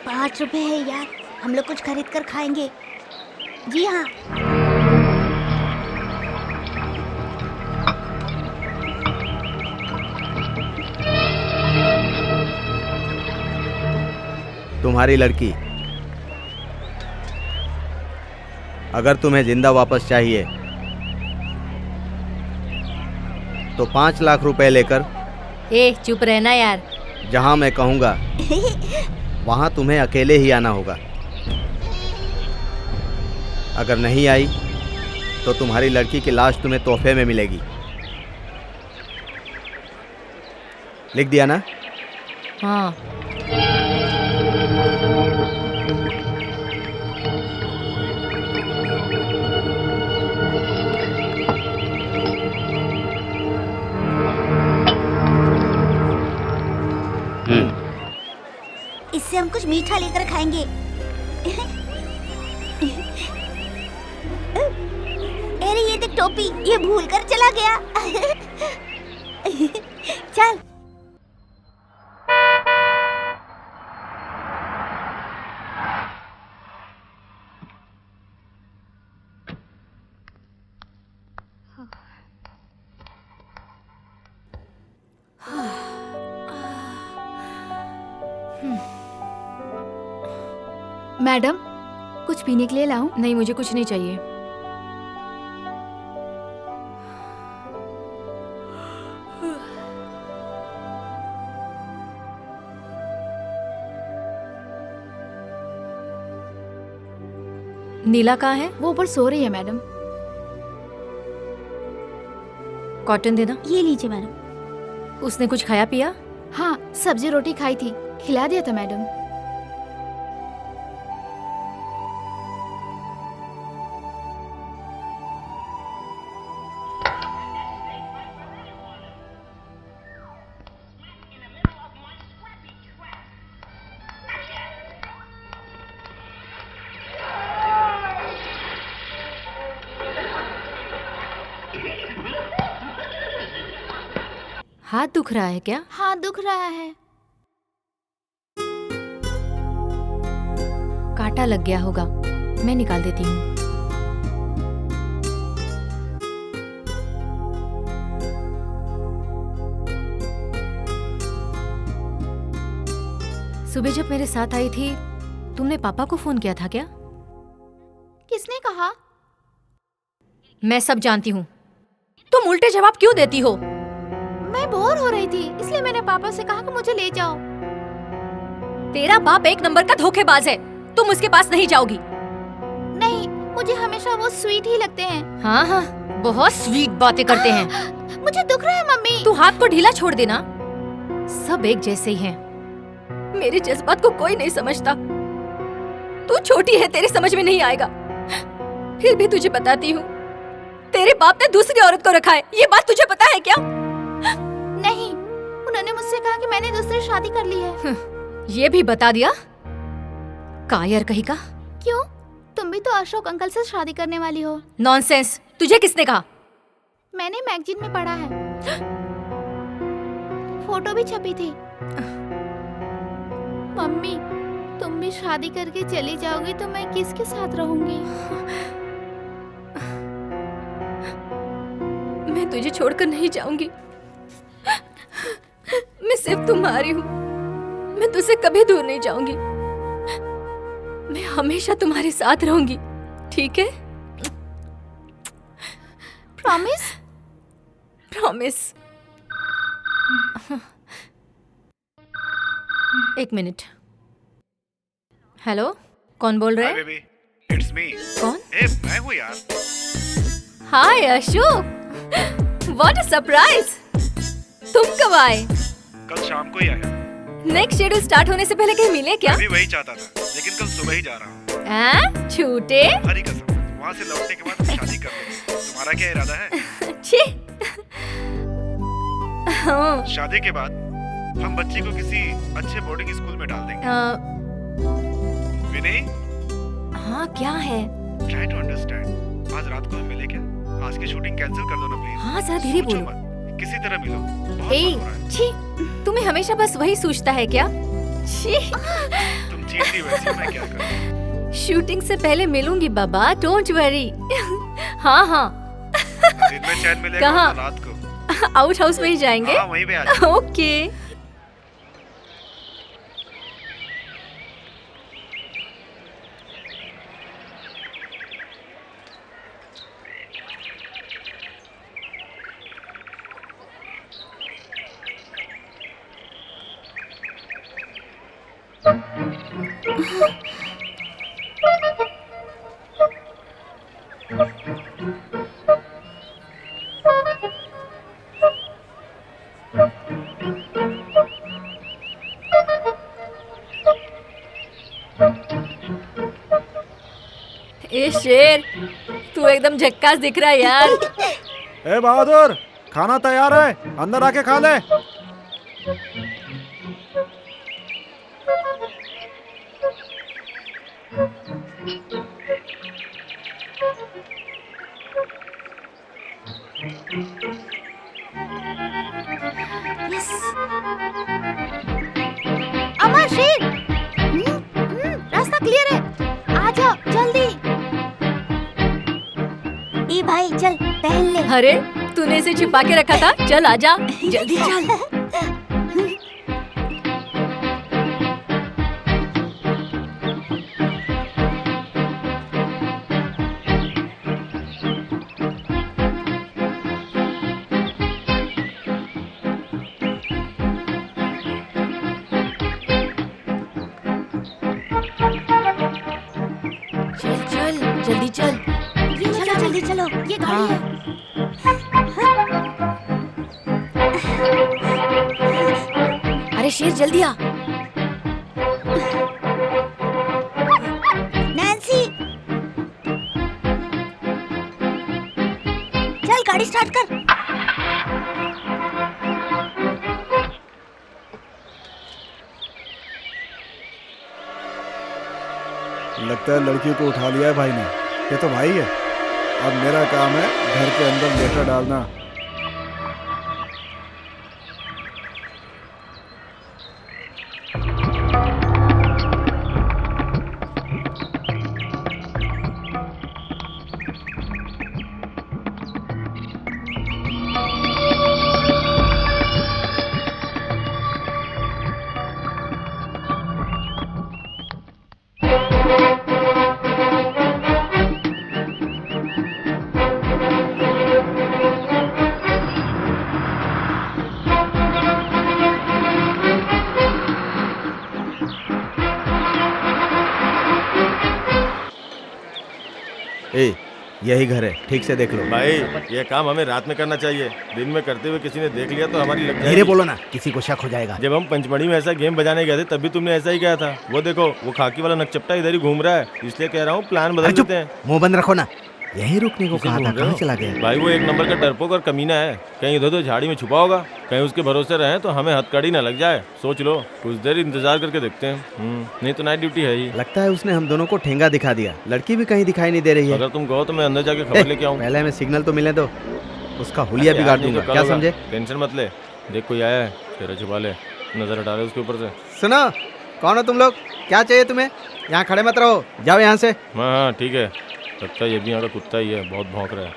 5 रुपए है यार, हम लोग कुछ खरीद कर खाएंगे। जी हाँ। तुम्हारी लड़की, अगर तुम्हें जिंदा वापस चाहिए तो 5 लाख रुपए लेकर चुप रहना यार। जहां मैं कहूँगा वहां तुम्हें अकेले ही आना होगा। अगर नहीं आई तो तुम्हारी लड़की की लाश तुम्हें तोहफे में मिलेगी। लिख दिया ना? हाँ। इससे हम कुछ मीठा लेकर खाएंगे। अरे ये देख टोपी, ये भूल कर चला गया। चल। मैडम, कुछ पीने के लिए लाऊं? नहीं, मुझे कुछ नहीं चाहिए। नीला कहाँ है? वो ऊपर सो रही है मैडम। कॉटन देना। ये लीजिए मैडम। उसने कुछ खाया पिया? हाँ, सब्जी रोटी खाई थी, खिला दिया था मैडम। हाथ दुख रहा है क्या? हाँ, दुख रहा है। कांटा लग गया होगा, मैं निकाल देती हूँ। सुबह जब मेरे साथ आई थी, तुमने पापा को फोन किया था क्या? किसने कहा? मैं सब जानती हूँ। तुम उल्टे जवाब क्यों देती हो? मैं बोर हो रही थी, इसलिए मैंने पापा से कहा कि मुझे ले जाओ। तेरा बाप एक नंबर का धोखेबाज है, तुम उसके पास नहीं जाओगी। नहीं, मुझे हमेशा वो स्वीट ही लगते हैं। हाँ हाँ, बहुत स्वीट बातें करते हैं। मुझे दुख रहा है मम्मी। तू हाथ को ढीला छोड़ देना। सब एक जैसे ही हैं। मेरे जज्बात को कोई नहीं समझता। तू छोटी है, तेरे समझ में नहीं आएगा। फिर भी तुझे बताती हूँ, तेरे बाप ने दूसरी औरत को रखा है, ये बात तुझे पता है क्या? नहीं, उन्होंने मुझसे कहा कि मैंने दूसरी शादी कर ली है। ये भी बता दिया? कायर कहीं का। क्यों? तुम भी तो अशोक अंकल से शादी करने वाली हो। नॉनसेंस, तुझे किसने कहा? मैंने मैगजीन में पढ़ा है, फोटो भी छपी थी। मम्मी, तुम भी शादी करके चली जाओगी तो मैं किसके साथ रहूंगी? मैं तुझे छोड़कर नहीं जाऊंगी। मैं सिर्फ तुम्हारी हूँ। मैं तुझसे कभी दूर नहीं जाऊंगी। मैं हमेशा तुम्हारे साथ रहूंगी, ठीक है? प्रॉमिस? प्रॉमिस। एक मिनट। हेलो, कौन बोल रहे हैं? It's me. कौन? मैं हूँ यार। हाय अशोक, व्हाट अ सरप्राइज। तुम कब आए? कल शाम को ही आया। नेक्स्ट शेड्यूल स्टार्ट होने से पहले कहीं मिले क्या? मैं भी वही चाहता था, लेकिन कल सुबह ही जा रहा हूँ। छूटे? हरी कसम, वहाँ से लौटने के बाद शादी कर लूंगा। तुम्हारा क्या इरादा है? छी। हाँ। शादी के बाद हम बच्ची को किसी अच्छे बोर्डिंग स्कूल में डाल देंगे। विनय? हाँ, क्या है? Try to understand. आज रात को हम मिले क्या? आज की शूटिंग कैंसिल कर दो ना प्लीज। हाँ, जरा धीरे बोलो। किसी तरह मिलो। बहुत मन हो रहा है। छी, तुम्हें हमेशा बस वही सूझता है क्या? छी। तुम चीटी वैसी, मैं क्या करूं? शूटिंग से पहले मिलूंगी बाबा, डोंट वरी। हाँ हाँ। दिन में चैन मिलेगा। कहाँ? रात को आउट हाउस में ही जाएंगे। हाँ, वहीं पे आ जाओ। ओके। ए शेर, तू एकदम झक्कास दिख रहा है यार। ए बहादुर, खाना तैयार है, अंदर आके खा ले। अमर, शेर, रास्ता क्लियर है, आ जाओ जल्दी। ए भाई चल पहन ले। अरे, तूने इसे छिपा के रखा था? चल आजा, जल्दी चल। चल चल, जल्दी चल। चलो जल्दी चलो, ये गाड़ी है। अरे शेर, जल्दी आ। नैन्सी, चल गाड़ी स्टार्ट कर। लगता है लड़की को उठा लिया है भाई ने। ये तो भाई है। अब मेरा काम है घर के अंदर लेटर डालना। ए, यही घर है, ठीक से देख लो। भाई, ये काम हमें रात में करना चाहिए। दिन में करते हुए किसी ने देख लिया तो हमारी लग धीरे जाएगी। बोलो ना, किसी को शक हो जाएगा। जब हम पंचमढ़ी में ऐसा गेम बजाने गए थे तब भी तुमने ऐसा ही कहा था। वो देखो, वो खाकी वाला नकचप्टा इधर ही घूम रहा है। इसलिए कह रहा हूँ प्लान बदल देते हैं। मुंह बंद रखो ना। यही रुकने को किसे कहा बोल था, रहे कहाँ हो? चला गया? भाई वो एक नंबर का डरपोक और कमीना है। कहीं इधर उधर झाड़ी में छुपा होगा। कहीं उसके भरोसे रहे तो हमें हथकड़ी ना लग जाए। सोच लो, कुछ देर इंतजार करके देखते हैं। नहीं तो नाइट ड्यूटी है ही। लगता है उसने हम दोनों को ठेंगा दिखा दिया। लड़की भी कहीं दिखाई नहीं दे रही है। अगर तुम कहो तो मैं अंदर जाके खबर लेके आऊँ। पहले हमें सिग्नल तो मिले दो, उसका हुलिया बिगाड़ दूंगा। क्या समझे? टेंशन मत ले। देख कोई आया है, तेरा छुपा ले। नजर हटा ले उसके ऊपर से। सुनो, कौन हो तुम लोग? क्या चाहिए तुम्हें? यहाँ खड़े मत रहो, जाओ यहाँ से। हाँ ठीक है। लगता है ये भी यहाँ का कुत्ता ही है, बहुत भौंक रहा है।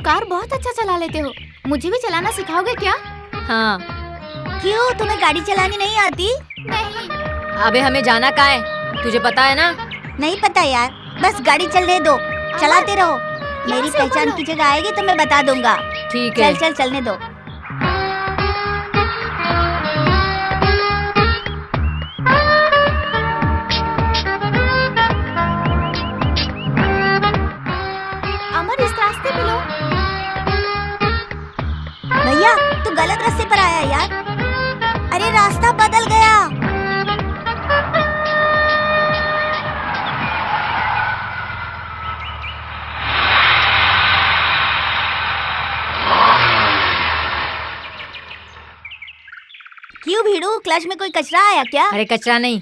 कार बहुत अच्छा चला लेते हो, मुझे भी चलाना सिखाओगे क्या? हाँ। क्यों, तुम्हें गाड़ी चलानी नहीं आती? नहीं। अबे हमें जाना कहाँ है, तुझे पता है ना? नहीं पता यार, बस गाड़ी चलने दो, चलाते रहो। मेरी पहचान की जगह आएगी तो मैं बता दूंगा। ठीक है। चल चलने दो। अमर, इस रास्ते पे लो। भैया तू गलत रास्ते पर आया यार। अरे रास्ता बदल गया। क्यों भीड़ू, क्लच में कोई कचरा आया क्या? अरे कचरा नहीं।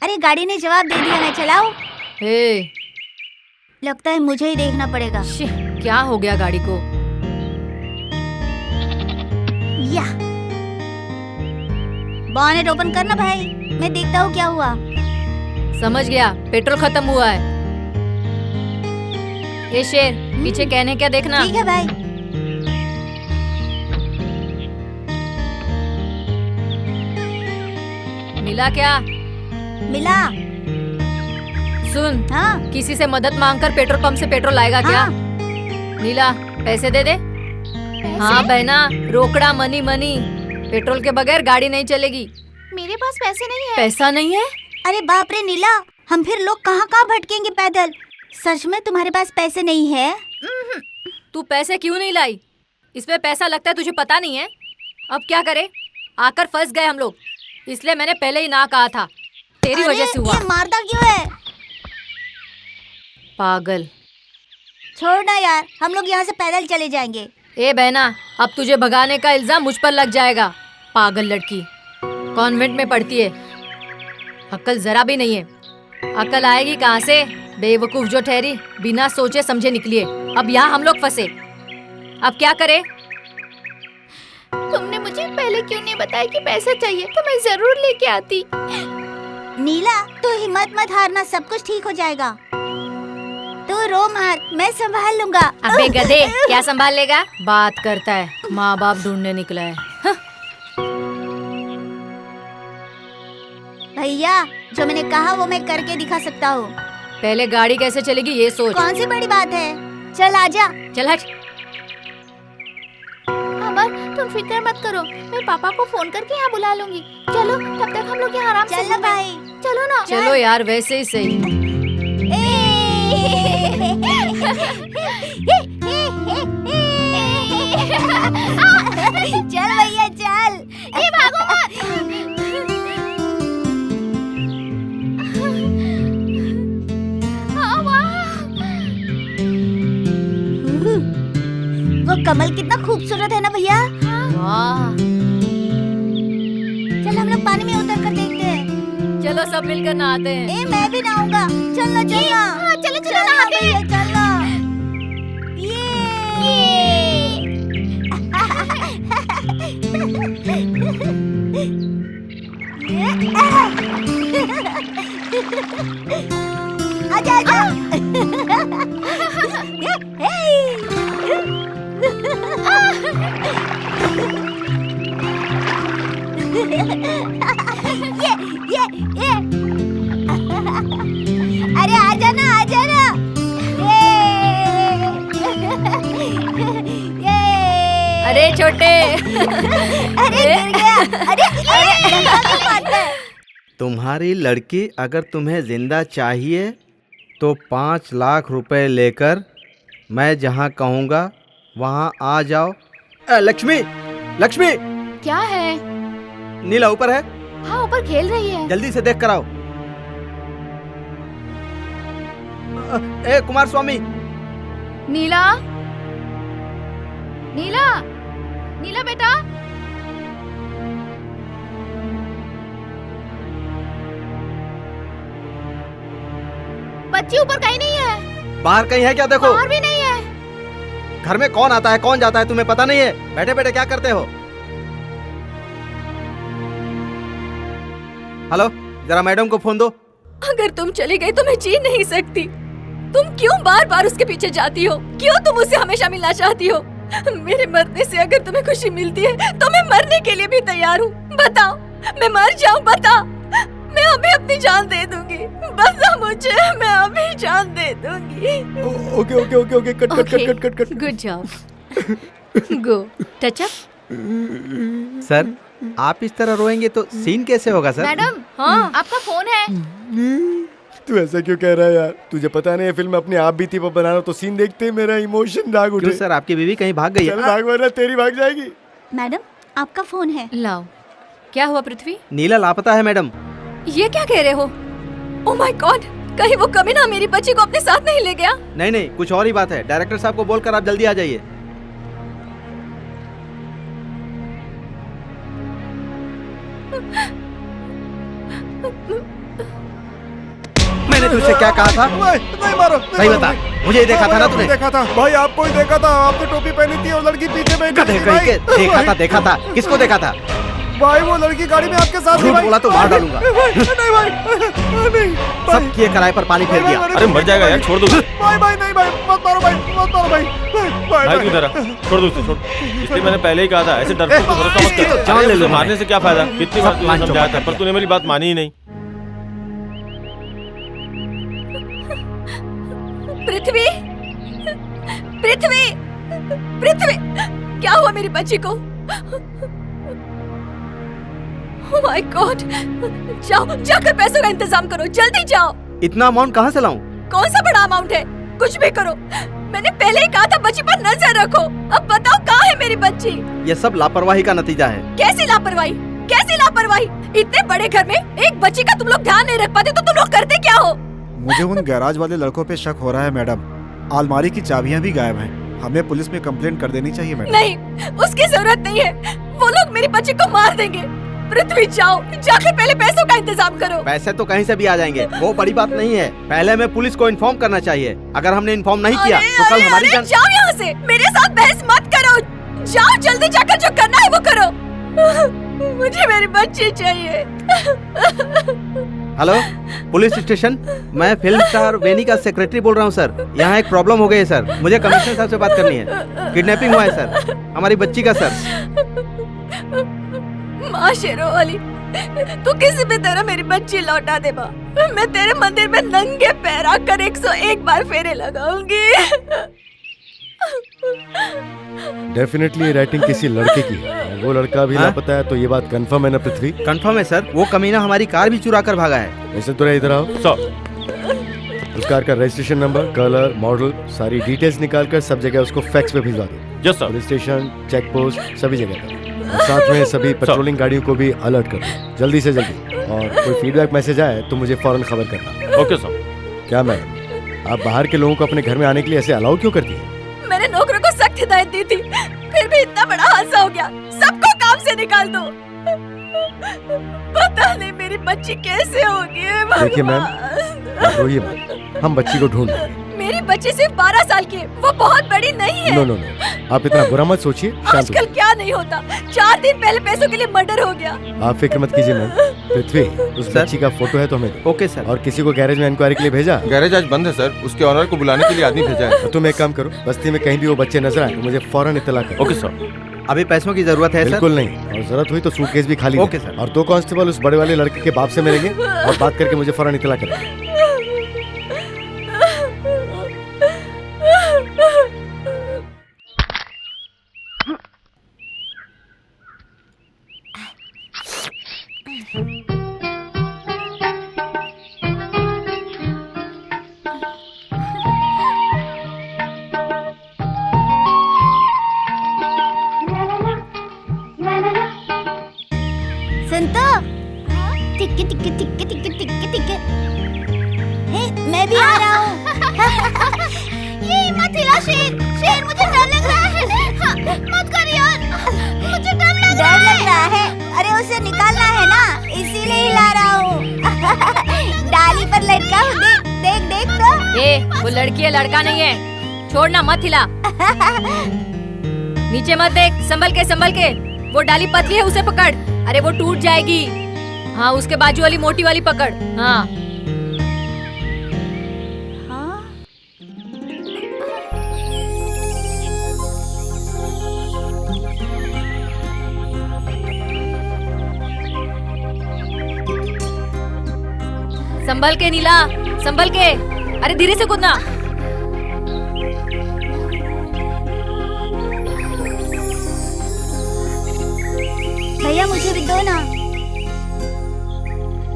अरे गाड़ी ने जवाब दे दिया, मैं चलाऊं? हे, लगता है मुझे ही देखना पड़ेगा। क्या हो गया गाड़ी को? या बॉनेट ओपन करना भाई, मैं देखता हूँ क्या हुआ। समझ गया, पेट्रोल खत्म हुआ है। ये शेर, पीछे कहने क्या देखना। ठीक है भाई। मिला क्या? मिला। सुन, हाँ किसी से मदद मांगकर पेट्रोल पंप से पेट्रोल लाएगा क्या? हाँ। नीला, पैसे दे दे। हाँ बहना, रोकड़ा, मनी मनी। पेट्रोल के बगैर गाड़ी नहीं चलेगी। मेरे पास पैसे नहीं है। पैसा नहीं है? अरे बाप रे नीला, हम फिर लोग कहाँ कहाँ भटकेंगे पैदल। सच में तुम्हारे पास पैसे नहीं है? तू पैसे क्यों नहीं लाई? इसमें पैसा लगता है, तुझे पता नहीं है? अब क्या करे, आकर फंस गए हम लोग। इसलिए मैंने पहले ही ना कहा था, तेरी वजह से हुआ। ये मारता क्यों है? पागल। छोड़ ना यार, हम लोग यहाँ से पैदल चले जाएंगे। ए बहना, अब तुझे भगाने का इल्जाम मुझ पर लग जाएगा। पागल लड़की, कॉन्वेंट में पढ़ती है, अक्ल जरा भी नहीं है। अक्ल आएगी कहाँ से? बेवकूफ जो ठहरी, बिना सोचे समझे निकली है। अब यहाँ हम लोग फंसे, अब क्या करे? तुमने मुझे पहले क्यों नहीं बताया कि पैसा चाहिए, तो मैं जरूर लेके आती। नीला तू हिम्मत मत हारना, सब कुछ ठीक हो जाएगा। तू रो मत, मैं संभाल लूंगा। अबे गधे, क्या संभाल लेगा? बात करता है, माँ बाप ढूंढने निकला है। भैया जो मैंने कहा वो मैं करके दिखा सकता हूँ। पहले गाड़ी कैसे चलेगी ये सोच। कौन सी बड़ी बात है, चल आजा। चल हट। अमर, तुम फिक्र मत करो, मैं पापा को फोन करके यहाँ बुला लूंगी। चलो, तब तक हम लोग यहाँ आराम से चल ना घूमें। भाई। चलो ना। चलो यार, वैसे ही सही। चल भैया चल। भागो मत। वो कमल कितना खूबसूरत है ना भैया। वाह। चल हम लोग पानी में उतर कर देखते हैं। चलो सब मिलकर नहाते हैं। मैं भी नहाऊंगा। चलना चलना। चलो नहाते हैं। चलना। आजा आजा। ये। अरे आजा ना, आजा ना। अरे छोटे। अरे गिर गया। अरे तुम्हारी लड़की अगर तुम्हें जिंदा चाहिए तो 5 लाख रुपए लेकर मैं जहाँ कहूँगा वहाँ आ जाओ। लक्ष्मी, लक्ष्मी। क्या है? नीला ऊपर है, हाँ, ऊपर खेल रही है। जल्दी से देख कर आओ। ए कुमार स्वामी, नीला, नीला, नीला बेटा। बच्ची ऊपर कहीं नहीं है। बाहर कहीं है क्या? देखो बाहर भी नहीं है। घर में कौन आता है कौन जाता है तुम्हें पता नहीं है? बैठे बैठे क्या करते हो? हेलो, जरा मैडम को फोन दो। अगर तुम चली गई तो मैं जी नहीं सकती। तुम क्यों बार बार उसके पीछे जाती हो? क्यों तुम उससे हमेशा मिलना चाहती हो? मेरे मरने से अगर तुम्हें खुशी मिलती है तो मैं मरने के लिए भी तैयार हूँ। बताओ, मैं मर जाऊँ? बता, मैं अभी अपनी जान दे दूंगी। बता मुझे, मैं अभी जान दे दूंगी। Okay okay okay okay, cut cut cut cut cut cut. Good job. Go touch up. Sir, आप इस तरह रोएंगे तो सीन कैसे होगा सर? मैडम, हाँ, आपका फोन है। तू ऐसा क्यों कह रहा है यार? तुझे पता नहीं है फिल्म अपने आप बीती पर बनाना, तो सीन देखते ही मेरा इमोशन जाग उठे। क्यों सर, आपकी बीवी कहीं भाग गई चल है? भाग, वरना तेरी भाग जाएगी। मैडम, आपका फोन है। लाओ। क्या हुआ पृथ्वी? नीला लापता है मैडम। ये क्या कह रहे हो? ओह माय गॉड, कहीं वो कमीना मेरी बच्ची को अपने साथ नहीं ले गया? नहीं नहीं, कुछ और ही बात है। डायरेक्टर साहब को बोलकर आप जल्दी आ जाइए। मैंने तुझसे क्या कहा था? नहीं मारो, सही बता, मुझे ही देखा था ना तूने? देखा था भाई, आपको ही देखा था। आपने टोपी पहनी थी और लड़की पीछे बैठी थी भाई। देखा था। किसको देखा था? भाई वो लड़की गाड़ी में आपके साथ थी झूठ भाई। बोला तो मार डालूंगा। नहीं भाई, नहीं सब किए किराए पर पानी फेर दिया। अरे मर जाएगा यार, छोड़ दो उसे। भाई भाई नहीं भाई, मत मारो भाई, मत मारो भाई। भाई तू इधर आ, छोड़ दो उसे, छोड़। इसलिए मैंने पहले ही कहा था, ऐसे डरपोक को भरोसा मत कर। जान ले अरे लो उसे मारने से क्या फायदा? कितनी बार सब तुझे मान समझाया चौपट था, पर कर तूने मेरी बात मानी ही नहीं। पृथ्वी, पृथ्वी, पृथ्वी, क्या हुआ मेरी बच्ची को? ओह माय गॉड, जाओ, जाकर पैसों का इंतजाम करो, जल्दी जाओ। इतना अमाउंट कहाँ से लाऊं? कौन सा बड़ा अमाउंट है? कुछ भी करो। मैंने पहले ही कहा था बच्ची पर नजर रखो। अब बताओ कहाँ है मेरी बच्ची? ये सब लापरवाही का नतीजा है। कैसी लापरवाही? कैसी लापरवाही? इतने बड़े घर में एक बच्ची का तुम लोग ध्यान नहीं रख पाते तो तुम लोग करते क्या हो? मुझे उन गैराज वाले लड़कों पे शक हो रहा है मैडम। अलमारी की चाबियां भी गायब हैं। हमें पुलिस में कंप्लेंट कर देनी चाहिए मैडम। नहीं, उसकी जरूरत नहीं है। वो लोग मेरी बच्ची को मार देंगे। पृथ्वी जाओ, जाकर पहले पैसों का इंतजाम करो। पैसे तो कहीं से भी आ जाएंगे, वो बड़ी बात नहीं है। पहले हमें पुलिस को इन्फॉर्म करना चाहिए। अगर हमने इन्फॉर्म नहीं किया तो कल हमारी जान। जाओ यहाँ से, मेरे साथ बहस मत करो। जाओ जल्दी, जाकर जो करना है वो करो। मुझे मेरी बच्ची चाहिए। हेलो, पुलिस स्टेशन, मैं फिल्म स्टार वेनी का सेक्रेटरी बोल रहा हूँ सर। यहाँ एक प्रॉब्लम हो गई है सर, मुझे कमिश्नर साहब से बात करनी है। किडनैपिंग हुआ है सर, हमारी बच्ची का सर। माँ शेरों वाली, तू किसी भी तरह मेरी बच्ची लौटा दे माँ। मैं तेरे मंदिर में नंगे पैर आकर 101 बार फेरे लगाऊंगी। डेफिनेटली ये राइटिंग किसी लड़के की है। वो लड़का भी लापता है, तो ये बात कंफर्म है ना पृथ्वी? कंफर्म है सर, वो कमीना हमारी कार भी चुरा कर भागा है। वैसे तो इधर आओ। उस कार का रजिस्ट्रेशन नंबर, कलर, मॉडल, सारी डिटेल्स निकाल कर सब जगह उसको फैक्स पे भिजवा दो। Yes sir. Police station, check post, सभी जगह पर। और साथ में सभी पेट्रोलिंग गाड़ियों को भी अलर्ट कर दो, जल्दी से जल्दी। और कोई फीडबैक मैसेज आए तो मुझे फौरन खबर करना। Okay sir. क्या मैडम, आप बाहर के लोगों को अपने घर में आने के लिए ऐसे अलाउ क्यों करती है? मैंने नौकरों को सख्त हिदायत दी थी, फिर भी इतना बड़ा हादसा हो गया। सबको काम से निकाल दो। पता नहीं मेरी बच्ची कैसे होगी। देखिए मैम, आप रोइए मत, हम बच्ची को ढूंढ लेंगे। मेरी बच्ची सिर्फ 12 साल की है, वो बहुत बड़ी नहीं है। नो नो नो, आप इतना बुरा मत सोचिए, शांत आजकल होइए। क्या नहीं होता। 4 दिन पहले पैसों के लिए मर्डर हो गया। आप फिक्र मत कीजिए मैम। पृथ्वी, उस सर? बच्ची का फोटो है तो हमें दो। Okay sir. और किसी को गैरेज में इंक्वायरी के लिए भेजा? गैरेज आज बंद है सर, उसके ऑनर को बुलाने के लिए आदमी भेजा है। तो तुम एक काम करो, बस्ती में कहीं भी वो बच्चे नजर आए तो मुझे फौरन इत्तला करो। Okay sir. अभी पैसों की जरूरत है सर? बिल्कुल नहीं, और जरूरत हुई तो सूटकेस भी खाली ओके दे। सर। और 2 कांस्टेबल उस बड़े वाले लड़के के बाप से मिलेंगे और बात करके मुझे फौरन इत्तला करेंगे। संतो, टिक्के टिक्के टिक्के टिक्के टिक्के टिक्के। ये मत हिला शेर, शेर मुझे डर लग रहा है। हाँ, मत कर यार, मुझे डर लग रहा है। अरे उसे निकालना है ना, इसीलिए हिला रहा हूँ। डाली पर लटका हूँ, देख देख देख तो। ए, वो लड़की है, लड़का नहीं है। छोड़ना, मत हिला। नीचे मत देख, संभल के। वो डाली पतली है, उसे पकड़। अरे वो टूट जाएगी। हाँ, उसके बाजू वाली मोटी वाली पकड़। हाँ। संभल के नीला, संभल के। अरे धीरे से कूदना। भैया मुझे भी दो ना।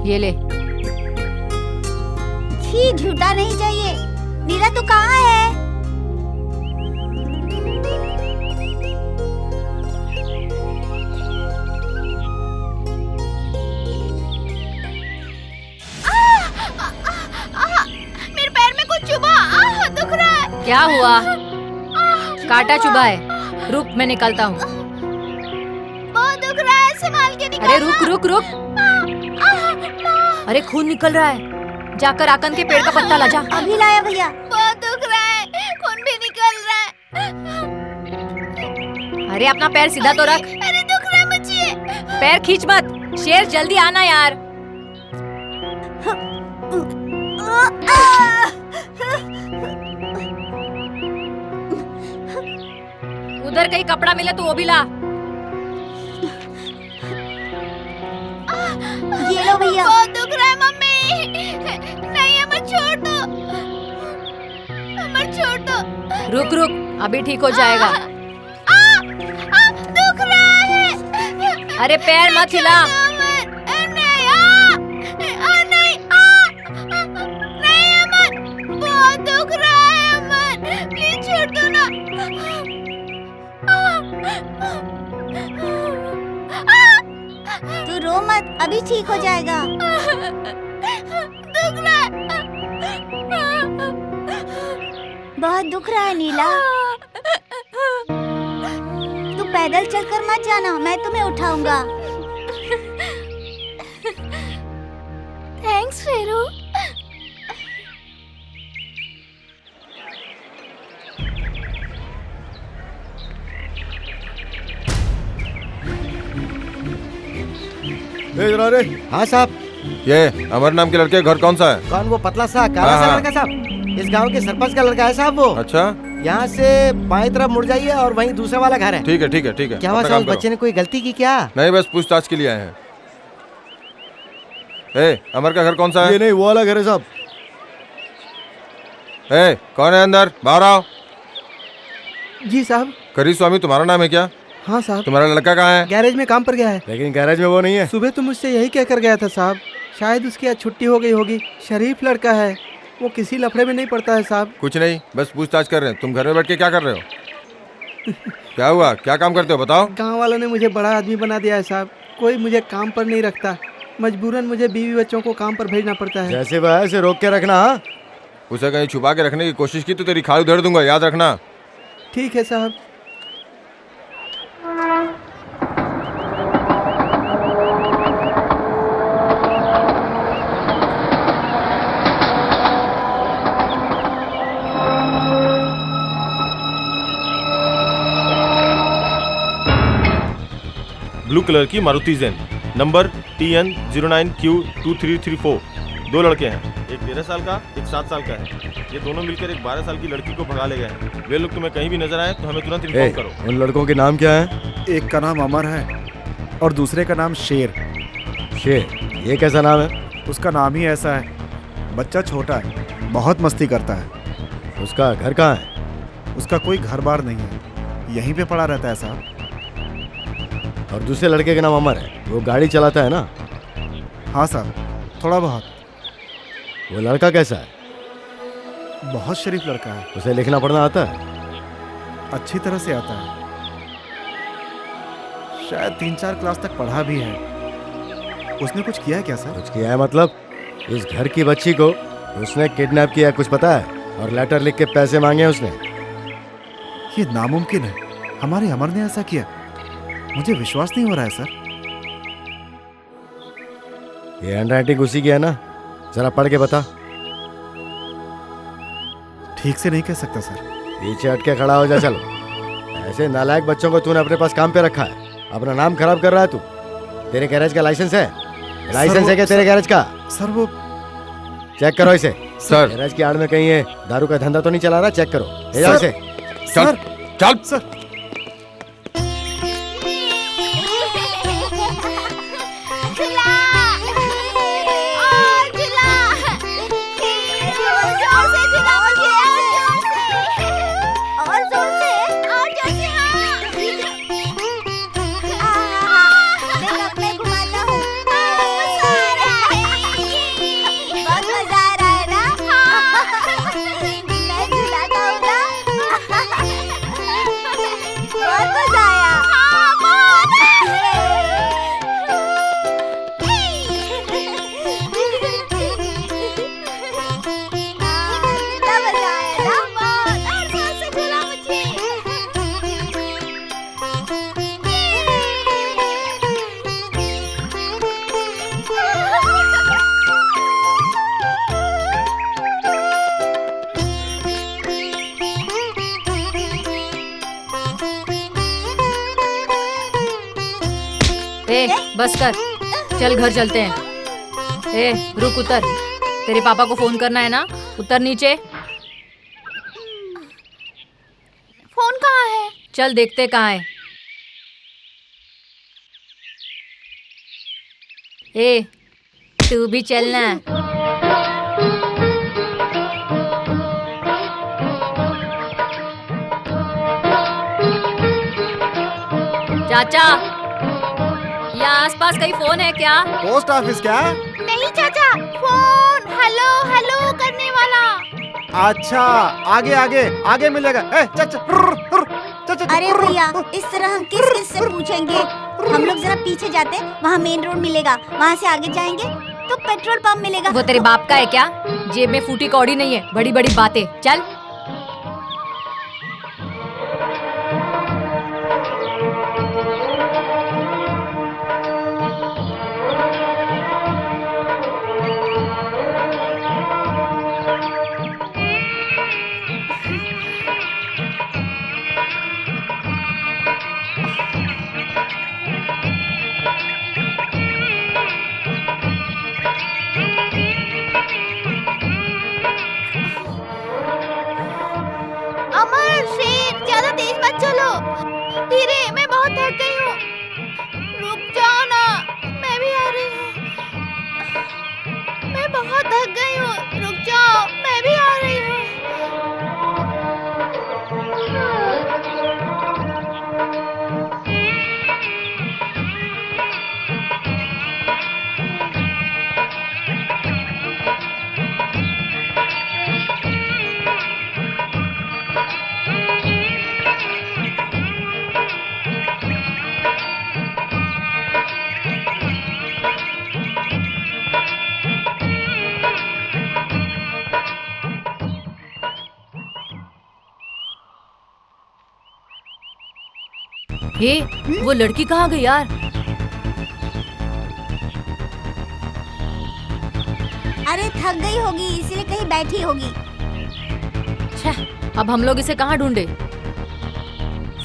ये ले। छी, झूठा नहीं चाहिए। नीला तू कहाँ है? मेरे पैर में कुछ चुभा, दुख रहा है। क्या हुआ? काटा चुभा है। रुक, मैं निकालता हूँ। बहुत दुख रहा है, संभाल के निकाल। अरे रुक। अरे खून निकल रहा है। जाकर आकन के पेड़ का पत्ता ला जा। अभी लाया भैया। बहुत दुख रहा है, खून भी निकल रहा है। अरे अपना पैर सीधा तो रख। अरे दुख रहा है मुझे। पैर खींच मत। शेर जल्दी आना यार। उधर कहीं कपड़ा मिले तो वो भी ला। ये लो भैया। बहुत दुख रहा है मम्मी। नहीं, अमर छोड़ दो, अमर छोड़ दो। रुक, अभी ठीक हो जाएगा। दुख रहा है। अरे पैर मत हिला। नहीं अमर, बहुत दुख रहा है अमर, प्लीज छोड़ दो ना। तू रो मत, अभी ठीक हो जाएगा। दुख रहा है। बहुत दुख रहा है नीला। तू पैदल चलकर मत जाना, मैं तुम्हें उठाऊंगा। थैंक्स फेरू। जरा रे। हाँ साहब। ये अमर नाम के लड़के का घर कौन सा है? कौन? वो पतला सा काला सा लड़का साहब। इस गांव के सरपंच का लड़का है साहब वो। अच्छा, यहाँ से बाएं तरफ मुड़ जाइए और वहीं दूसरा वाला घर है। ठीक है। क्या हुआ साहब, बच्चे ने कोई गलती की क्या? नहीं, बस पूछताछ के लिए आए हैं। ए, अमर का घर कौन सा है? ये नहीं, वो वाला घर है साहब। ए, कौन है अंदर? बाहर आओ। जी साहब। करी स्वामी तुम्हारा नाम है क्या? हाँ साहब। तुम्हारा लड़का कहाँ है? गैरेज में काम पर गया है। लेकिन गैरेज में वो नहीं है। सुबह तो मुझसे यही कहकर गया था साहब। शायद उसकी आज छुट्टी हो गई होगी। शरीफ लड़का है, वो किसी लफड़े में नहीं पड़ता है साहब। कुछ नहीं, बस पूछताछ कर रहे हैं। तुम घर में बैठ के क्या कर रहे हो? क्या हुआ? क्या काम करते हो बताओ? गांव वालों ने मुझे बड़ा आदमी बना दिया है साहब। कोई मुझे काम पर नहीं रखता। मजबूरन मुझे बीवी बच्चों को काम पर भेजना पड़ता है। जैसे वह है, उसे रोक के रखना। हाँ, उसे कहीं छुपा के रखने की कोशिश की तो तेरी खाल उधेड़ दूंगा, याद रखना। ठीक है साहब। ब्लू कलर की मारुति ज़ेन, नंबर TN09Q2334। 2 लड़के हैं, एक 13 साल का, एक 7 साल का है। ये दोनों मिलकर एक 12 साल की लड़की को भगा ले गए हैं। वे लोग तुम्हें कहीं भी नजर आए तो हमें तुरंत इन्फॉर्म करो। उन लड़कों के नाम क्या है? एक का नाम अमर है और दूसरे का नाम शेर। शेर? ये कैसा नाम है? उसका नाम ही ऐसा है। बच्चा छोटा है, बहुत मस्ती करता है। उसका घर कहाँ है? उसका कोई घर बार नहीं है, यहीं पे पड़ा रहता है साहब। और दूसरे लड़के का नाम अमर है, वो गाड़ी चलाता है ना? हाँ साहब, थोड़ा बहुत। वो लड़का कैसा है? बहुत शरीफ लड़का है। उसे लिखना पढ़ना आता है? अच्छी तरह से आता है। शायद 3-4 क्लास तक पढ़ा भी है। उसने कुछ किया है क्या सर? कुछ किया है मतलब? इस घर की बच्ची को उसने किडनैप किया, कुछ पता है? और लेटर लिख के पैसे मांगे उसने। ये नामुमकिन है, हमारे अमर ने ऐसा किया। मुझे विश्वास नहीं हो रहा है सर। ये हैंडराइटिंग उसी की है ना? जरा पढ़ के बता। ठीक से नहीं कह सकता सर। पीछे हट के खड़ा हो जा। चलो, ऐसे नालायक बच्चों को तूने अपने पास काम पे रखा है, अपना नाम खराब कर रहा है तू। तेरे गैरेज का लाइसेंस है? लाइसेंस है क्या तेरे गैरेज का? सर वो चेक करो इसे। सर गैरेज की आड़ में कहीं ये दारू का धंधा तो नहीं चला रहा? चेक करो। ले जाओ इसे। चल चल। सर ए, बस कर, चल घर चलते हैं। ए, रुक, उतर। तेरे पापा को फोन करना है ना? उतर नीचे। फोन कहाँ है? चल देखते कहाँ है। ए, तू भी चलना। चाचा, यहाँ आसपास कहीं फोन है क्या? पोस्ट ऑफिस क्या? नहीं चाचा, फोन हेलो हेलो करने वाला। अच्छा, आगे आगे आगे मिलेगा। अरे भैया, इस तरह हम किस किस से पूछेंगे? हम लोग जरा पीछे जाते, वहाँ मेन रोड मिलेगा, वहाँ से आगे जाएंगे तो पेट्रोल पंप मिलेगा। वो तेरे बाप का है क्या? जेब में फूटी कौड़ी नहीं है, बड़ी बड़ी बातें। चल। अमर, शेर, ज्यादा तेज मत चलो। धीरे, मैं बहुत थक गई हूँ। रुक जाओ ना, मैं भी आ रही हूँ। मैं बहुत थक गई हूँ, रुक जाओ, मैं भी आ रही हूँ। हे, वो लड़की कहाँ गई यार? अरे थक गई होगी, इसीलिए कहीं बैठी होगी। छह, अब हम लोग इसे कहाँ ढूंढे?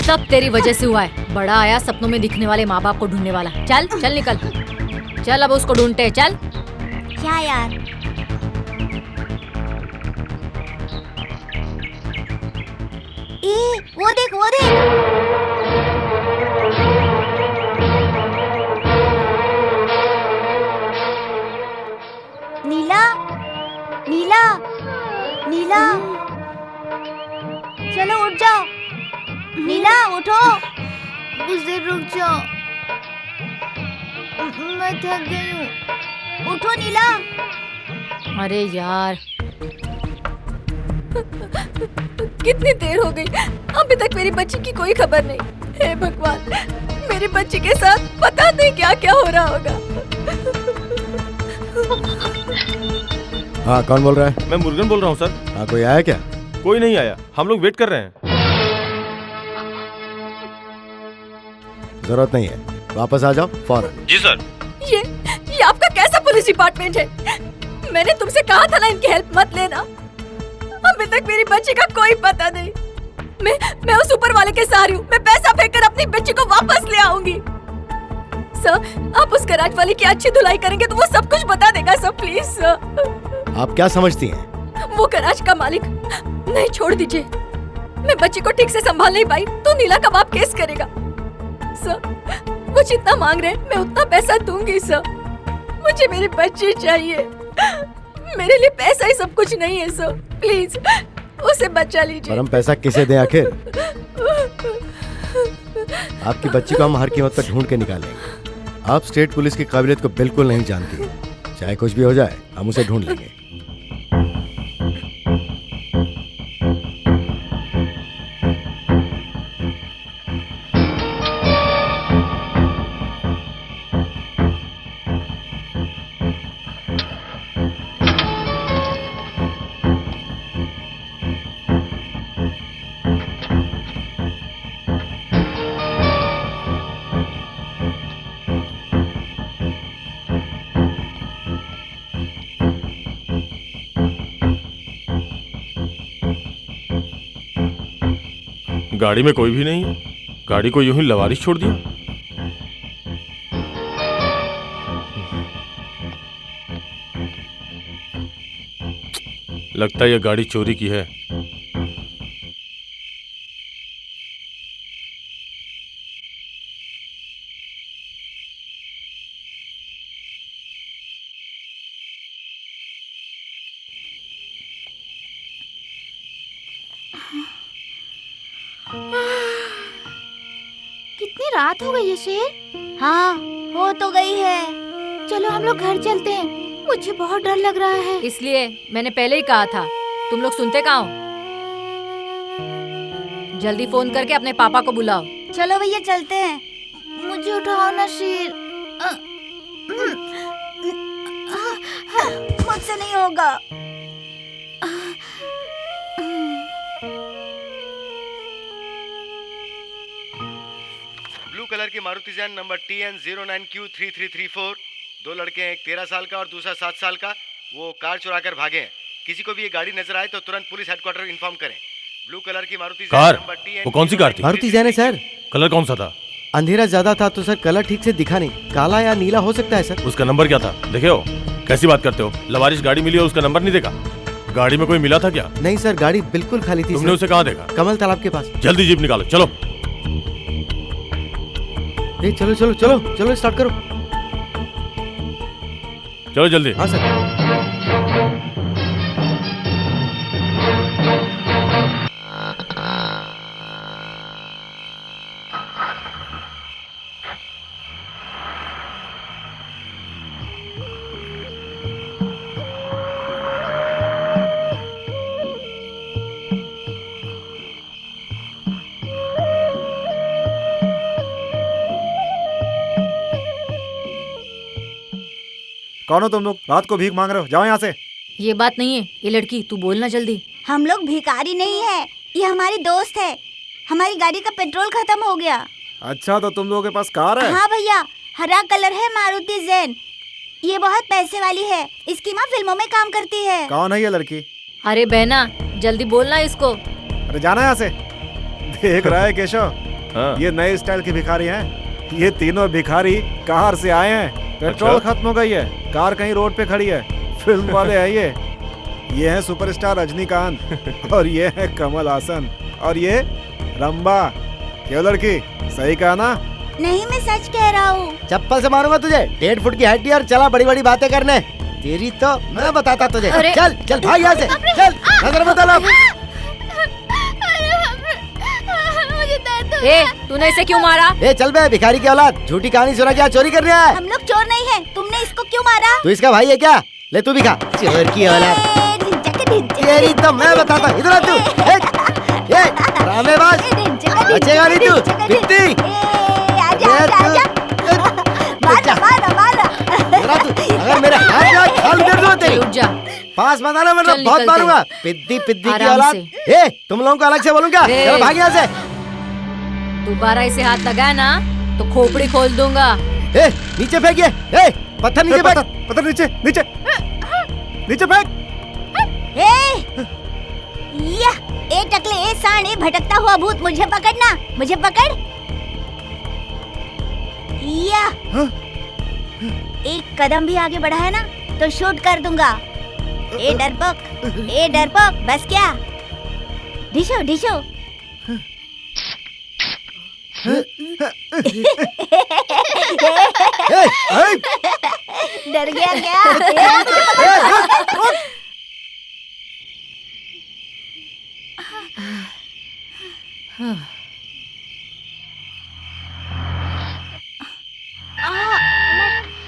सब तेरी वजह से हुआ है। बड़ा आया सपनों में दिखने वाले माँ बाप को ढूंढने वाला। चल चल निकल, चल अब उसको ढूंढते हैं। चल। क्या यार? ए, वो देख, वो देख। नीला, नीला, नीला, चलो उठ जाओ। नीला उठो। कुछ देर रुक जाओ, मैं थक गई हूँ। उठो नीला। अरे यार, कितनी देर हो गई, अभी तक मेरी बच्ची की कोई खबर नहीं। हे भगवान, मेरी बच्ची के साथ पता नहीं क्या क्या हो रहा होगा। हाँ, कौन बोल रहा है? मैं मुर्गन बोल रहा हूँ सर। हाँ, कोई आया क्या? कोई नहीं आया, हम लोग वेट कर रहे हैं। जरूरत नहीं है, वापस आ जाओ फौरन। जी सर। ये आपका कैसा पुलिस डिपार्टमेंट है? मैंने तुमसे कहा था ना इनकी हेल्प मत लेना। अभी तक मेरी बच्ची का कोई पता नहीं। मैं उस ऊपर वाले के सहारे हूँ। मैं पैसा फेंक कर अपनी बच्ची को वापस ले आऊंगी। सर, आप उस गैराज वाले की अच्छी धुलाई करेंगे तो वो सब कुछ बता देगा सर, प्लीज सर। आप क्या समझती हैं? वो गैराज का मालिक, नहीं छोड़ दीजिए। मैं बच्ची को ठीक से संभाल नहीं पाई तो नीला कबाब केस करेगा। सर, वो जितना मांग रहे हैं मैं उतना पैसा दूंगी सर। मुझे मेरी बच्ची चाहिए। मेरे लिए पैसा ही सब कुछ नहीं है सर, प्लीज उसे बचा लीजिए। पर हम पैसा किसे दें आखिर? आपकी बच्ची को हम हर कीमत पर ढूंढ के निकालेंगे। आप स्टेट पुलिस की काबिलियत को बिल्कुल नहीं जानती। चाहे कुछ भी हो जाए, हम उसे ढूंढ लेंगे। गाड़ी में कोई भी नहीं है। गाड़ी को यूं ही लवारिश छोड़ दिया। लगता है ये गाड़ी चोरी की है। कितनी रात हो गई है शेर? हाँ, हो तो गई है। चलो हम लोग घर चलते हैं, मुझे बहुत डर लग रहा है। इसलिए मैंने पहले ही कहा था। तुम लोग सुनते कहाँ हो? जल्दी फोन करके अपने पापा को बुलाओ। चलो भैया चलते हैं। मुझे उठाओ ना शेर। मुझसे नहीं होगा। ब्लू कलर की मारुति जैन नंबर TN09Q3334। दो लड़के हैं, एक 13 साल का और दूसरा 7 साल का। वो कार चुरा कर भागे हैं। किसी को भी ये गाड़ी नजर आए तो तुरंत पुलिस हेडक्वार्टर इन्फॉर्म करें। ब्लू कलर की मारुति कार? वो कौन सी कार थी? मारुति जैन है सर। कलर कौन सा था? अंधेरा ज्यादा था तो सर कलर ठीक से दिखा नहीं। काला या नीला हो सकता है सर। उसका नंबर क्या था देखे हो? कैसी बात करते हो? लवारिश गाड़ी मिली और उसका नंबर नहीं देखा? गाड़ी में कोई मिला था क्या? नहीं सर, गाड़ी बिल्कुल खाली थी। तुमने उसे कहाँ देखा? कमल तालाब के पास। जल्दी जीप निकालो, चलो। चलो चलो चलो चलो, स्टार्ट करो। चलो जल्दी। हाँ सर। कौन हो तुम लोग? रात को भीख मांग रहे हो? जाओ यहाँ से। ये बात नहीं है। ये लड़की, तू बोलना जल्दी। हम लोग भिखारी नहीं है, ये हमारी दोस्त है। हमारी गाड़ी का पेट्रोल खत्म हो गया। अच्छा, तो तुम लोगों के पास कार है? हाँ भैया, हरा कलर है, मारुति जैन। ये बहुत पैसे वाली है। इसकी माँ फिल्मों में काम करती है। कौन है ये लड़की? अरे बहना, जल्दी बोलना इसको। अरे जाना यहाँ से। देख रहा है केशव, हाँ। ये नए स्टाइल की भिखारी हैं। ये तीनों भिखारी कार से आए हैं। पेट्रोल अच्छा? खत्म हो गई है, कार कहीं रोड पे खड़ी है। फिल्म वाले हैं ये हैं सुपरस्टार रजनीकांत और ये है कमल हासन और ये रंबा। क्यों लड़की, सही कहा ना? नहीं, मैं सच कह रहा हूँ। चप्पल से मारूंगा तुझे। 1.5 फुट की हाइट और चला बड़ी बड़ी बातें करने। तेरी तो मैं बताता तुझे। अरे। चल चल भाग यहाँ से, चल। नजर मत डालो। ए, तूने इसे क्यों मारा? ए चल बे भिखारी की औलाद, झूठी कहानी सुना क्या? चोरी कर रहा है? हम लोग चोर नहीं है। तुमने इसको क्यों मारा? तू इसका भाई है क्या? ले तू भी खा। चोर की औलाद। तेरी तो मैं बताता। इधर आ तू। ए ड्रामेबाज, बचेगा नहीं तू। पिट्टी। इधर आ तू। अगर मेरे हाथ में खाल कर दो तेरी। रुक जा। पास मत आना वरना चल बहुत निकल मारूंगा। पिद्दी पिद्दी की आराम औलाद। से। ए तुम लोगों को अलग से बोलूं क्या? ए। चलो भाग यहाँ से। दोबारा इसे हाथ लगाया ना तो खोपड़ी खोल दूंगा। ए नीचे फेंकिए। ए पत्थर नीचे फेंक। पत्थर नीचे नीचे नीचे फेंक। ए टकले, ए साणे, भटकता हुआ भूत, मुझे पकड़ना, मुझे पकड़। या एक कदम भी आगे बढ़ा है ना तो शूट कर दूंगा। ए डरपोक, बस क्या? ढिशो ढिशो। डर गया क्या?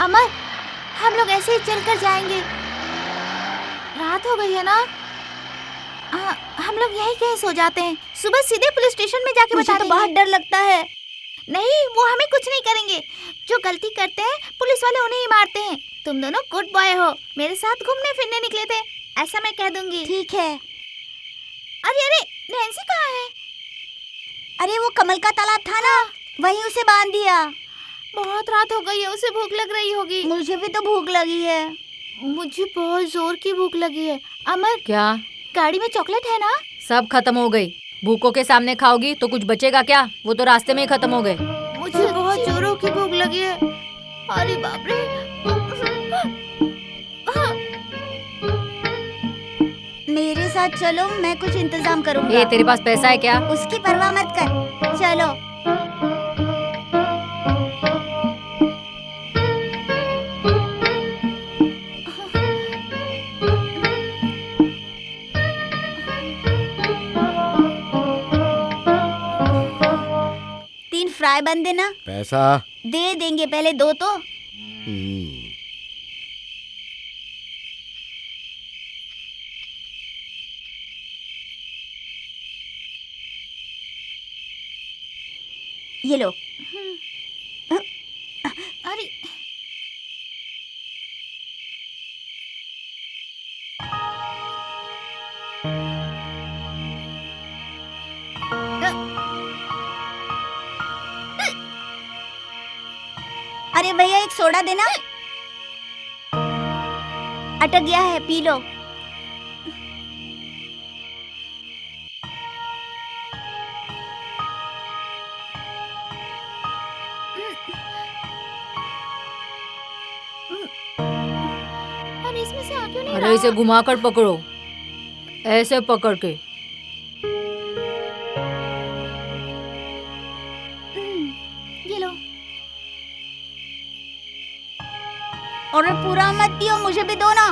अमर, हम लोग ऐसे ही चलकर जाएंगे। रात हो गई है ना। हम लोग यहीं कहीं सो जाते हैं। सुबह सीधे पुलिस स्टेशन में जाके मुझे बता तो देंगे। बहुत डर लगता है। नहीं, वो हमें कुछ नहीं करेंगे। जो गलती करते हैं पुलिस वाले उन्हें ही मारते हैं। तुम दोनों गुड बॉय हो, मेरे साथ घूमने फिरने निकले थे, ऐसा मैं कह दूंगी। ठीक है। अरे अरे, नैन्सी कहाँ है? अरे वो कमल का तालाब था ना, वहीं उसे बांध दिया। बहुत रात हो गई है, उसे भूख लग रही होगी। मुझे भी तो भूख लगी है। मुझे बहुत जोर की भूख लगी है। अमर, क्या? गाड़ी में चॉकलेट है ना? सब खत्म हो गई। भूखों के सामने खाओगी तो कुछ बचेगा क्या? वो तो रास्ते में ही खत्म हो गए। मुझे बहुत जोरों की भूख लगी है। अरे बाप रे। मेरे साथ चलो, मैं कुछ इंतजाम करूंगा। ये तेरे पास पैसा है क्या? उसकी परवाह मत कर, चलो। तीन फ्राई बन देना। पैसा दे देंगे, पहले दो तो। ये लो। अरे अरे भैया एक सोडा देना। अटक गया है, पी लो। अरे इसमें से आ क्यों नहीं अरे रहा? इसे घुमाकर पकड़ो, ऐसे पकड़ के। ये लो। और पूरा मत पियो, मुझे भी दो ना।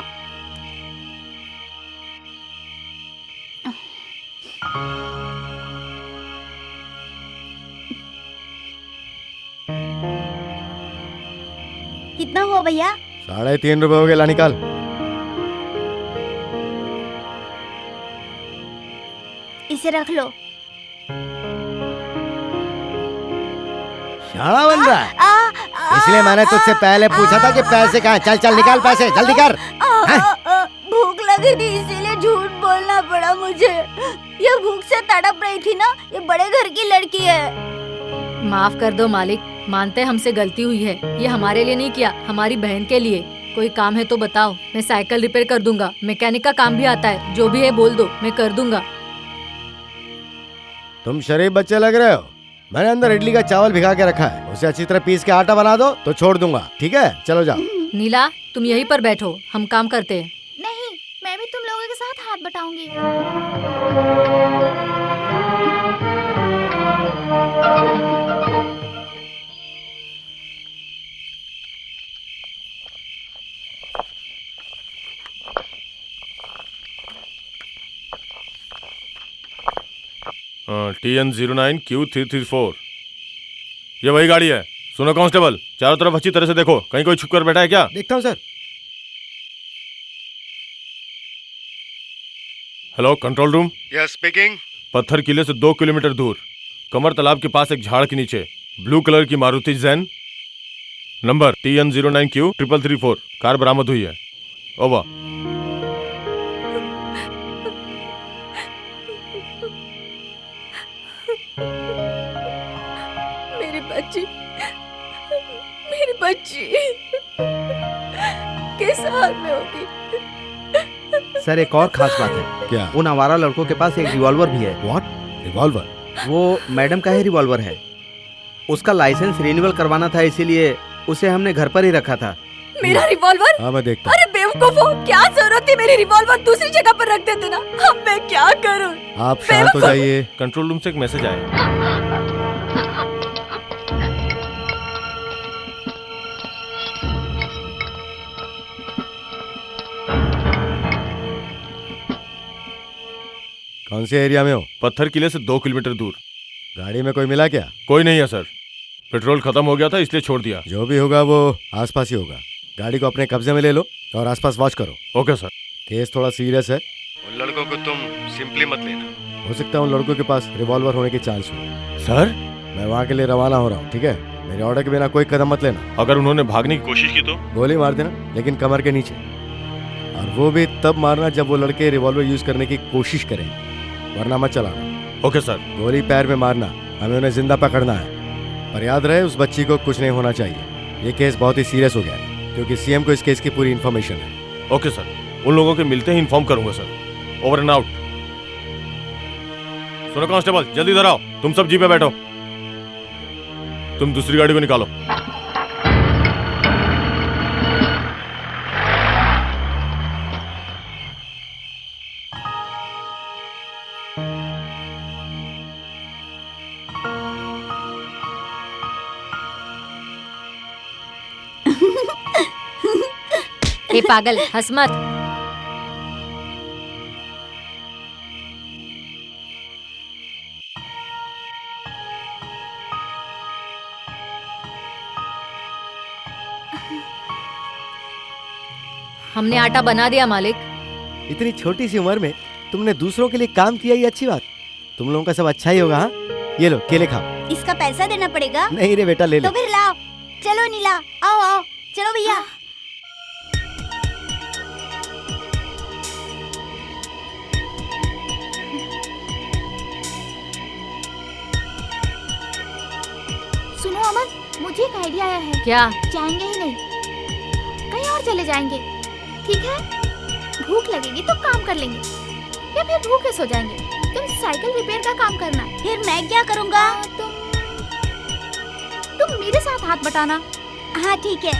कितना हुआ भैया? 3.5 रुपए हो गए। ला निकाल। इसे रख लो। शाना बन रहा है। इसलिए मैंने तुझसे पहले पूछा था कि पैसे कहाँ हैं। चल चल निकाल पैसे, जल्दी कर। भूख लगी थी इसीलिए झूठ बोलना पड़ा मुझे। ये भूख से तड़प रही थी ना, ये बड़े घर की लड़की है। माफ कर दो मालिक, मानते हैं हमसे गलती हुई है। ये हमारे लिए नहीं किया, हमारी बहन के लिए। कोई काम है तो बताओ, मैं साइकिल रिपेयर कर दूंगा। मैकेनिक का काम भी आता है, जो भी है बोल दो, मैं कर दूंगा। तुम शरीफ बच्चे लग रहे हो। मैंने अंदर इडली का चावल भिगा के रखा है, उसे अच्छी तरह पीस के आटा बना दो तो छोड़ दूंगा। ठीक है, चलो जाओ। नीला, तुम यहीं पर बैठो, हम काम करते हैं। नहीं, मैं भी तुम लोगों के साथ हाथ बटाऊंगी। TN09Q334 ये वही गाड़ी है। सुनो कांस्टेबल, चारों तरफ अच्छी तरह से देखो, कहीं कोई छुप कर बैठा है क्या? देखता हूँ sir. Hello, control room. Yes speaking. पत्थर किले से 2 किलोमीटर दूर कमर तालाब के पास एक झाड़ के नीचे ब्लू कलर की Maruti Jain number TN09Q334 car बरामद हुई है। ओवर। चाची, मेरी बच्ची किस हाल में होगी? सर एक और खास बात है। क्या? उन आवारा लड़कों के पास एक रिवॉल्वर भी है। व्हाट? रिवॉल्वर? वो मैडम का ही रिवॉल्वर है। उसका लाइसेंस रिन्यूअल करवाना था, इसीलिए उसे हमने घर पर ही रखा था। मेरा रिवॉल्वर? हाँ मैं देखता अरे बेवकूफो, क्या जरूरत थी मेरी रिवॉल्वर दूसरी जगह पर रख देते ना। अब मैं क्या करूं? हूँ। आप शांत हो जाइए। कंट्रोल रूम से एक मैसेज आया। कौन से एरिया में हो? पत्थर किले से 2 किलोमीटर दूर। गाड़ी में कोई मिला क्या? कोई नहीं है सर, पेट्रोल खत्म हो गया था इसलिए छोड़ दिया। जो भी होगा वो आसपास ही होगा। गाड़ी को अपने कब्जे में ले लो और आसपास वॉच करो। Okay sir. केस थोड़ा सीरियस है। उन लड़कों को तुम सिंपली मत लेना। हो सकता है उन लड़कों के पास रिवॉल्वर होने के चांस हो। सर मैं वहाँ के लिए रवाना हो रहा हूँ, ठीक है? मेरे ऑर्डर के बिना कोई कदम मत लेना। अगर उन्होंने भागने की कोशिश की तो? गोली मार देना, लेकिन कमर के नीचे। और वो भी तब मारना जब वो लड़के रिवॉल्वर यूज करने की कोशिश करें, वरना मत चलाना। Okay sir. गोली पैर में मारना, हमें उन्हें जिंदा पकड़ना है। पर याद रहे उस बच्ची को कुछ नहीं होना चाहिए। ये केस बहुत ही सीरियस हो गया है, क्योंकि सीएम को इस केस की पूरी इन्फॉर्मेशन है। ओके सर, उन लोगों के मिलते ही इन्फॉर्म करूंगा सर। Over and out. सुनो कांस्टेबल, जल्दी इधर आओ। तुम सब जीप पे बैठो। तुम दूसरी गाड़ी को निकालो। ए पागल, हंस मत। हमने आटा बना दिया मालिक। इतनी छोटी सी उम्र में तुमने दूसरों के लिए काम किया, ये अच्छी बात। तुम लोगों का सब अच्छा ही होगा। हाँ, ये लो केले खाओ। इसका पैसा देना पड़ेगा? नहीं रे बेटा, ले ले। तो फिर लाओ। चलो नीला, आओ आओ, चलो भैया। सुनो अमन, मुझे एक आइडिया आया है। क्या? जाएंगे ही नहीं, कहीं और चले जाएंगे, ठीक है? भूख लगेगी तो काम कर लेंगे, या फिर भूखे सो जाएंगे। तुम साइकिल रिपेयर का काम करना। फिर मैं क्या करूँगा? तुम मेरे साथ हाथ बटाना। हाँ ठीक है।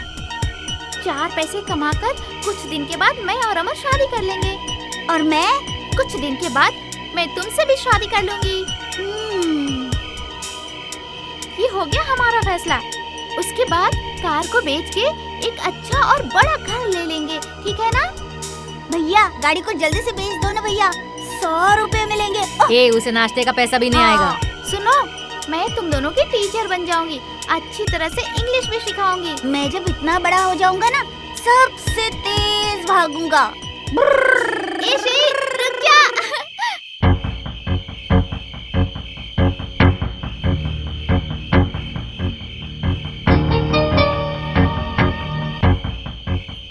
4 पैसे कमाकर कुछ दिन के बाद मैं और अमर शादी कर लेंगे, और मैं कुछ दिन के बाद मैं तुमसे भी शादी कर लूंगी। ये हो गया हमारा फैसला। उसके बाद कार को बेच के एक अच्छा और बड़ा घर ले लेंगे, ठीक है ना? भैया गाड़ी को जल्दी से बेच दो ना भैया, 100 रुपए मिलेंगे। ए, उसे नाश्ते का पैसा भी नहीं आएगा। सुनो, मैं तुम दोनों की टीचर बन जाऊंगी, अच्छी तरह से इंग्लिश भी सिखाऊंगी। मैं जब इतना बड़ा हो जाऊंगा ना, सबसे तेज भागूंगा। ए शेर, रुक जा।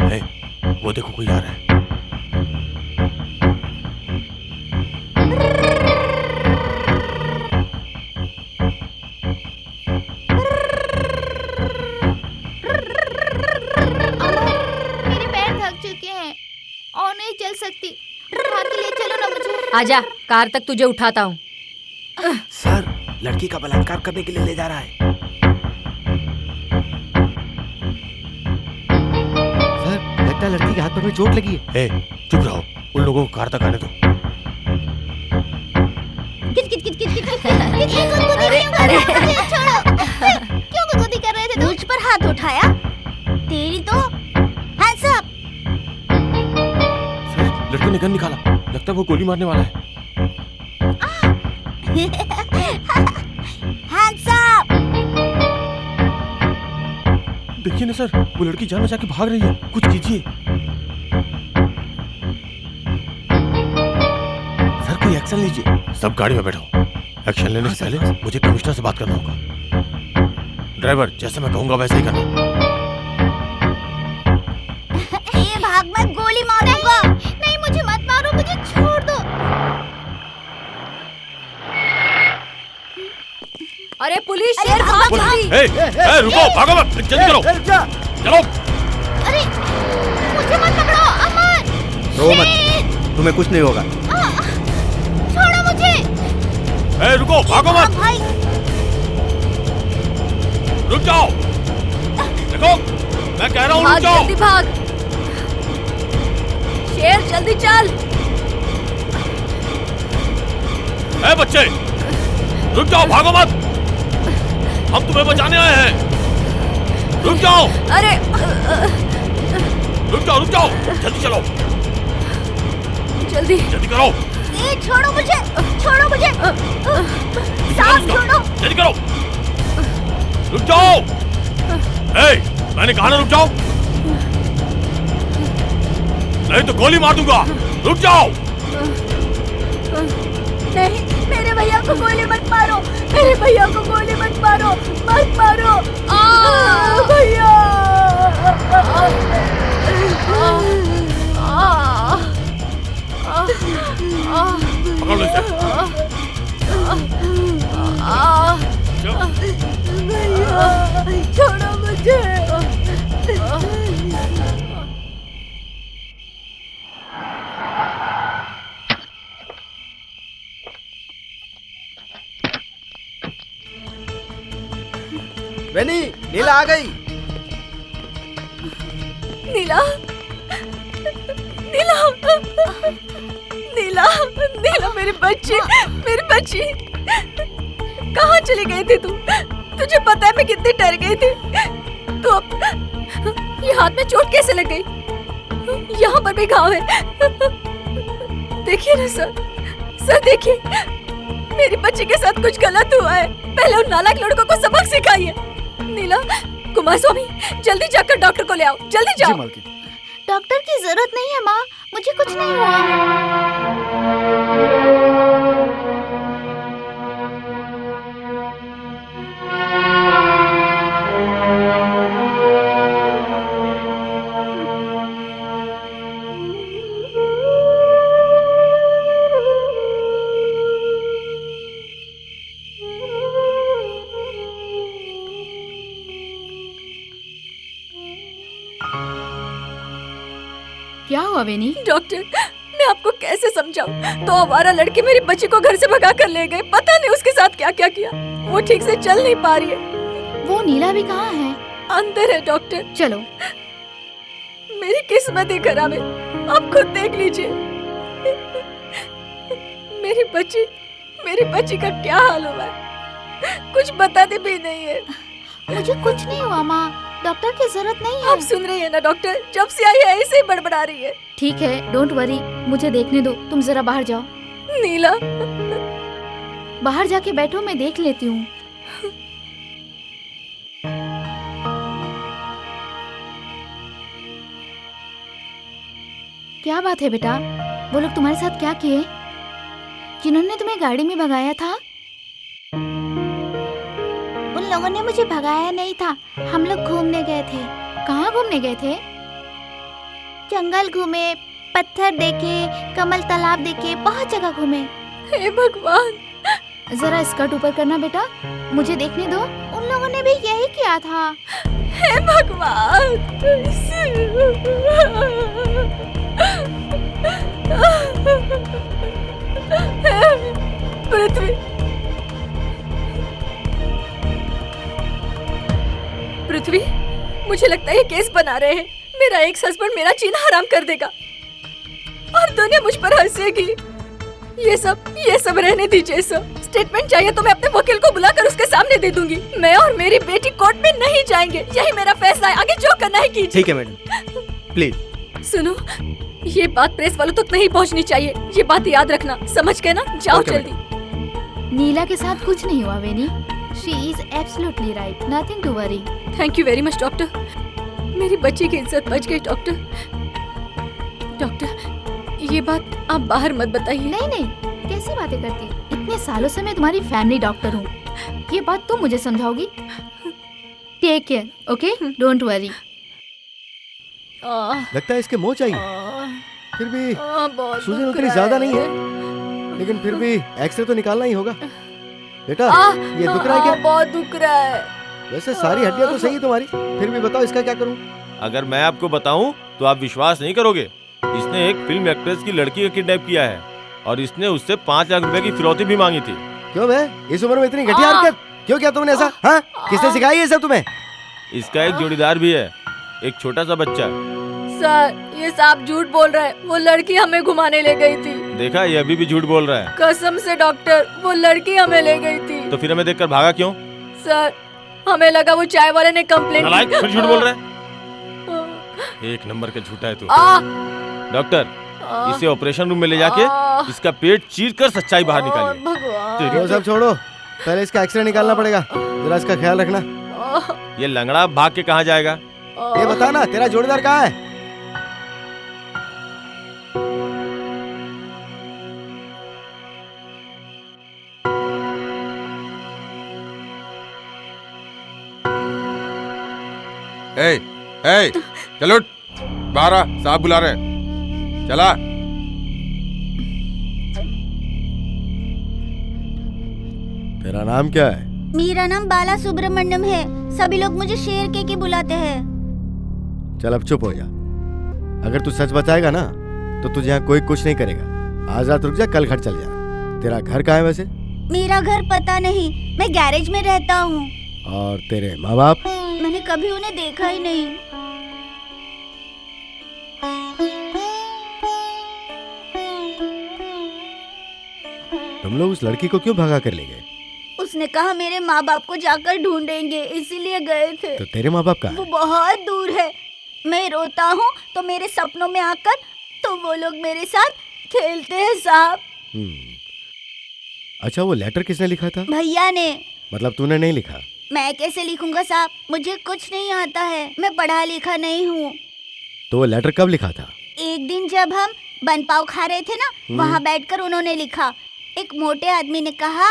ए, वो देखो कोई आ रहा है। मेरे पैर थक चुके हैं और नहीं चल सकती। उठा के ले चलो ना मुझे। आजा, कार तक तुझे उठाता हूँ। सर, लड़की का बलात्कार करने के लिए ले जा रहा है। सर, लगता है लड़की के हाथ पैर में चोट लगी है। ए, चुप रहो, उन लोगों को कार तक आने दो। अरे अरे, क्यों गुदगुदी कर रहे थे तुम? मुझ पर हाथ उठाया? तेरी तो हैंड्स अप। सर, लड़के ने गन निकाला, लगता है वो गोली मारने वाला है। Hands up. देखिए ना सर, वो लड़की जान बचा के भाग रही है, कुछ कीजिए। सर कोई एक्शन लीजिए। सब गाड़ी में बैठो। एक्शन लेने से पहले मुझे कमिश्नर से बात करना होगा। ड्राइवर, जैसे मैं कहूंगा वैसे ही करना। ये भाग, मैं गोली मारूंगा। नहीं, मुझे मत मारो, मुझे छोड़ दो। अरे पुलिस, शेर भाग जल्दी। रुको, भागो मत, जल्दी करो, चलो। अरे मुझे मत पकड़ो, अमन। रो मत, तुम्हें कुछ नहीं होगा। छोड़ो मुझे। रुको, भागो मत, भाई रुक जाओ। देखो, मैं कह रहा हूँ रुक भाग जाओ। जल्दी भाग। शेर जल्दी चल। बच्चे, रुक जाओ, भागो मत, हम तुम्हें बचाने आए हैं। रुक जाओ, अरे रुक जाओ, जल्दी चलो, जल्दी जल्दी करो। छोड़ो मुझे, छोड़ो मुझे। सांस छोड़ो। जल्दी करो, रुक जाओ। मैंने कहा ना रुक जाओ, नहीं तो गोली मार दूंगा। रुक जाओ। नहीं, मेरे भैया को गोली मत मारो, मेरे भैया को गोली मत मारो, मत मारो। भैया। पकड़ लो इसे। भैया, छोड़ो मुझे। वेनी, नीला आ गई। नीला, नीला, नीला, नीला, मेरी बच्ची, मेरी बच्ची, कहाँ चली गई थी तू? तुझे पता है मैं कितनी डर गई थी। तो अब ये हाथ में चोट कैसे लग गई? यहाँ पर भी घाव है। देखिए ना सर, सर देखिए, मेरी बच्ची के साथ कुछ गलत हुआ है। पहले उन नालायक लड़कों को सबक सिखाइए। नीला, कुमार स्वामी, जल्दी जाकर डॉक्टर को ले आओ, जल्दी जाओ। जी मालकिन। डॉक्टर की जरूरत नहीं है माँ, मुझे कुछ नहीं हुआ। क्या हुआ वेनी? डॉक्टर, मैं आपको कैसे समझाऊं? तो हमारा लड़की मेरी बच्ची को घर से भगा कर ले गए। पता नहीं उसके साथ क्या क्या किया। वो ठीक से चल नहीं पा रही है। वो नीला भी कहाँ है? अंदर है डॉक्टर। चलो। मेरी किस्मत ही खराब है, आप खुद देख लीजिए। मेरी बच्ची का क्या हाल हुआ है? कुछ बताते भी नहीं है। मुझे कुछ नहीं हुआ माँ, डॉक्टर की जरूरत नहीं है। आप सुन रही है ना डॉक्टर? जब से आई है ऐसे ही बड़बड़ा रही है। ठीक है, डोंट वरी, मुझे देखने दो। तुम जरा बाहर जाओ। नीला, बाहर जाके बैठो, मैं देख लेती हूँ। क्या बात है बेटा? वो लोग तुम्हारे साथ क्या किए? जिन्होंने तुम्हें गाड़ी में भगाया था? उन लोगों ने मुझे भगाया नहीं था, हम लोग घूमने गए थे। कहाँ घूमने गए थे? जंगल घूमे, पत्थर देखे, कमल तालाब देखे, बहुत जगह घूमे। हे भगवान! जरा स्कर्ट ऊपर करना बेटा, मुझे देखने दो। उन लोगों ने भी यही किया था। हे भगवान! पृथ्वी, पृथ्वी, मुझे लगता है ये केस बना रहे हैं। मेरा एक्स हस्बैंड मेरा जीना हराम कर देगा और दुनिया मुझ पर हंसेगी। ये सब रहने दीजिए सर। स्टेटमेंट चाहिए तो मैं अपने वकील को बुलाकर उसके सामने दे दूंगी। मैं और मेरी बेटी कोर्ट में नहीं जाएंगे, यही मेरा फैसला है। आगे जो करना है कीजिए। ठीक है मैडम, प्लीज। सुनो, ये बात प्रेस वालों तक नहीं पहुंचनी चाहिए। ये बात याद रखना, समझ गए ना? जाओ जल्दी। नीला के साथ कुछ नहीं हुआ Veni. She is absolutely right, nothing to worry. Thank you very much doctor. मेरी बच्ची की इज्जत बच गई डॉक्टर। डॉक्टर, ये बात आप बाहर मत बताइए। नहीं, कैसी बातें करती? इतने सालों से मैं तुम्हारी फैमिली डॉक्टर हूँ। ये बात तुम मुझे समझाओगी? Take care, okay? Don't worry. लगता है इसके मोह चाहिए। फिर भी सूजन उतनी ज्यादा नहीं है, लेकिन फिर भी एक्सरे तो निकालना ही होगा। बेटा ये दुख रहा है क्या? बहुत दुख रहा है। वैसे सारी हड्डियां तो सही है तुम्हारी, फिर भी बताओ इसका क्या करूं? अगर मैं आपको बताऊं तो आप विश्वास नहीं करोगे। इसने एक फिल्म एक्ट्रेस की लड़की को किडनैप किया है और इसने उससे 5 लाख रुपए की फिरौती भी मांगी थी। क्यों बे, इस उम्र में इतनी घटिया हरकत क्यों किया तुमने ऐसा? हाँ, किसने सिखाई ये सब तुम्हें? इसका एक जोड़ीदार भी है, एक छोटा सा बच्चा। सर ये साहब झूठ बोल रहा है, वो लड़की हमें घुमाने ले गई थी। देखा, ये अभी भी झूठ बोल रहा है। कसम से डॉक्टर, वो लड़की हमें ले गई थी। तो फिर हमें देखकर भागा क्यों? सर हमें लगा वो चाय वाले ने कंप्लेंट नालायक, फिर झूठ बोल रहा है। एक नंबर का झूठा है तू। डॉक्टर, इसे ऑपरेशन रूम में ले जाके इसका पेट चीर कर सच्चाई बाहर निकालिए। वो सब छोड़ो, पहले इसका एक्सरे निकालना पड़ेगा, जरा इसका ख्याल रखना। ये लंगड़ा भाग के कहाँ जाएगा? ये बता ना, तेरा जोड़ीदार कहाँ है? चलो उठ, बाहर आ, साहब बुला रहे हैं। चला। तेरा नाम क्या है? मेरा नाम बाला सुब्रमण्यम है, सभी लोग मुझे शेर के बुलाते हैं। चल अब चुप हो जा। अगर तू सच बताएगा ना तो तुझे यहाँ कोई कुछ नहीं करेगा। आज रात रुक जा, कल घर चल जा। तेरा घर कहाँ है वैसे? मेरा घर पता नहीं, मैं गैरेज में रहता हूँ। और तेरे माँ बाप? मैंने कभी उन्हें देखा ही नहीं। तुम लोग उस लड़की को क्यों भगा कर ले गए? उसने कहा मेरे माँ बाप को जाकर ढूंढेंगे, इसीलिए गए थे। तो तेरे माँ बाप कहाँ वो हैं? बहुत दूर है। मैं रोता हूँ तो मेरे सपनों में आकर तो वो लोग मेरे साथ खेलते हैं साहब। अच्छा, वो लेटर किसने लिखा था? भैया ने। मतलब तूने नहीं लिखा? मैं कैसे लिखूंगा साहब, मुझे कुछ नहीं आता है, मैं पढ़ा लिखा नहीं हूँ। तो वो लेटर कब लिखा था? एक दिन जब हम बन पाव खा रहे थे ना, वहाँ बैठकर उन्होंने लिखा। एक मोटे आदमी ने कहा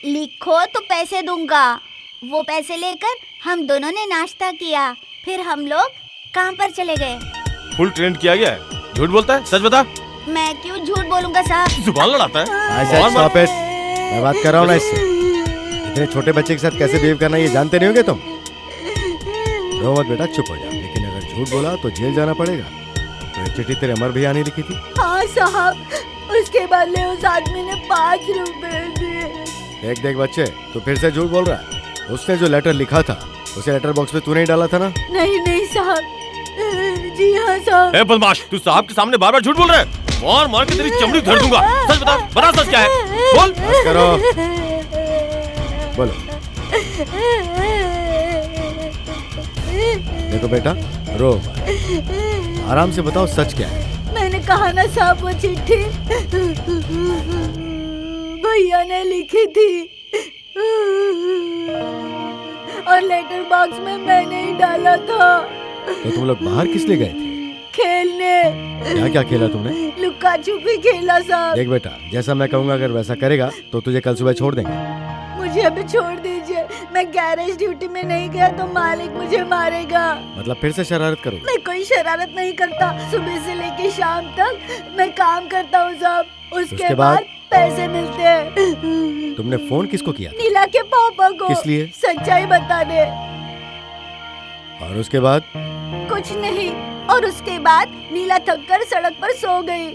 लिखो तो पैसे दूंगा। वो पैसे लेकर हम दोनों ने नाश्ता किया, फिर हम लोग काम पर चले गए। फुल ट्रेंड किया गया है, झूठ बोलता है, सच बता। मैं क्यों झूठ बोलूंगा साहब? जुबान लड़ाता है। स्टॉप इट, मैं बात कर रहा हूँ ना इससे। इतने छोटे बच्चे के साथ कैसे बिहेव करना ये जानते नहीं होगे तुम? रो मत बेटा, चुप हो जा। लेकिन अगर झूठ बोला तो जेल जाना पड़ेगा। तो ये चिट्ठी तेरे अमर भैया ने लिखी थी? हाँ साहब, उसके बदले उस आदमी ने 5 रुपए दिए। देख बच्चे, तू फिर से झूठ बोल रहा है। उसने जो लेटर लिखा था उसे लेटर बॉक्स में तूने ही डाला था ना? नहीं साहब। जी हाँ साहब। ए बदमाश, तू साहब के सामने बार बार झूठ बोल रहा है। मार मार के तेरी चमड़ी उधेड़ दूंगा। सच बता, बता सच क्या है, बोल। बस करो, बोलो। देखो बेटा, रो मत। आराम से बताओ सच क्या है। मैंने कहा ना साहब, वो चिट्ठी भैया ने लिखी थी और लेटर बॉक्स में मैंने ही डाला था। तो तुम लोग बाहर किस लिए गए थे? खेलने। क्या क्या खेला तुमने? लुक्का छुपी खेला साहब। देख बेटा, जैसा मैं कहूँगा अगर वैसा करेगा तो तुझे कल सुबह छोड़ देंगे। मुझे अभी छोड़ दीजिए, मैं गैरेज ड्यूटी में नहीं गया तो मालिक मुझे मारेगा। मतलब फिर से शरारत करोगे? मैं कोई शरारत नहीं करता, सुबह से लेके शाम तक मैं काम करता हूँ साहब। उसके बाद पैसे मिलते हैं। तुमने फोन किसको किया था? नीला के पापा को। किस लिए? सच्चाई बता दे। और उसके बाद? कुछ नहीं। और उसके बाद नीला थक कर सड़क पर सो गई।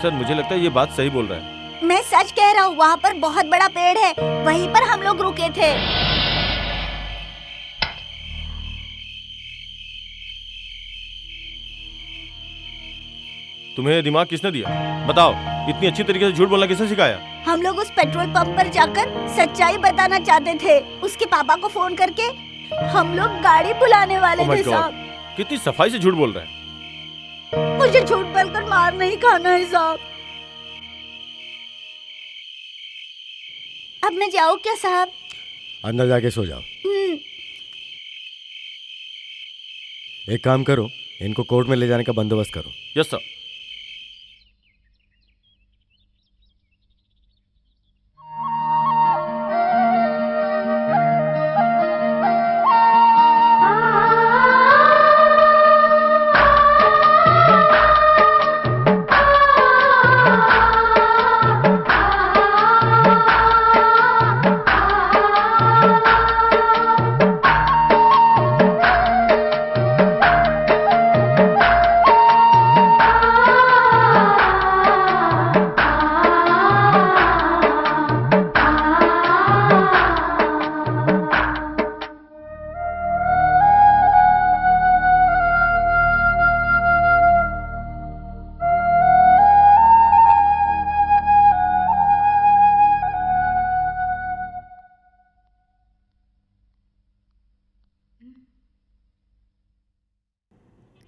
सर मुझे लगता है ये बात सही बोल रहा है। मैं सच कह रहा हूँ, वहाँ पर बहुत बड़ा पेड़ है, वहीं पर हम लोग रुके थे। तुम्हें दिमाग किसने दिया? बताओ, इतनी अच्छी तरीके से झूठ बोलना किसने सिखाया? हम लोग उस पेट्रोल पंप पर जाकर सच्चाई बताना चाहते थे। उसके पापा को फोन करके हम लोग गाड़ी बुलाने वाले थे साहब। कितनी सफाई से झूठ बोल रहा है। मुझे झूठ बोलकर मार नहीं खाना है साहब। अब मैं जाऊँ क्या साहब? अंदर जाके सो जाओ। एक काम करो, इनको कोर्ट में ले जाने का बंदोबस्त करो। Yes sir.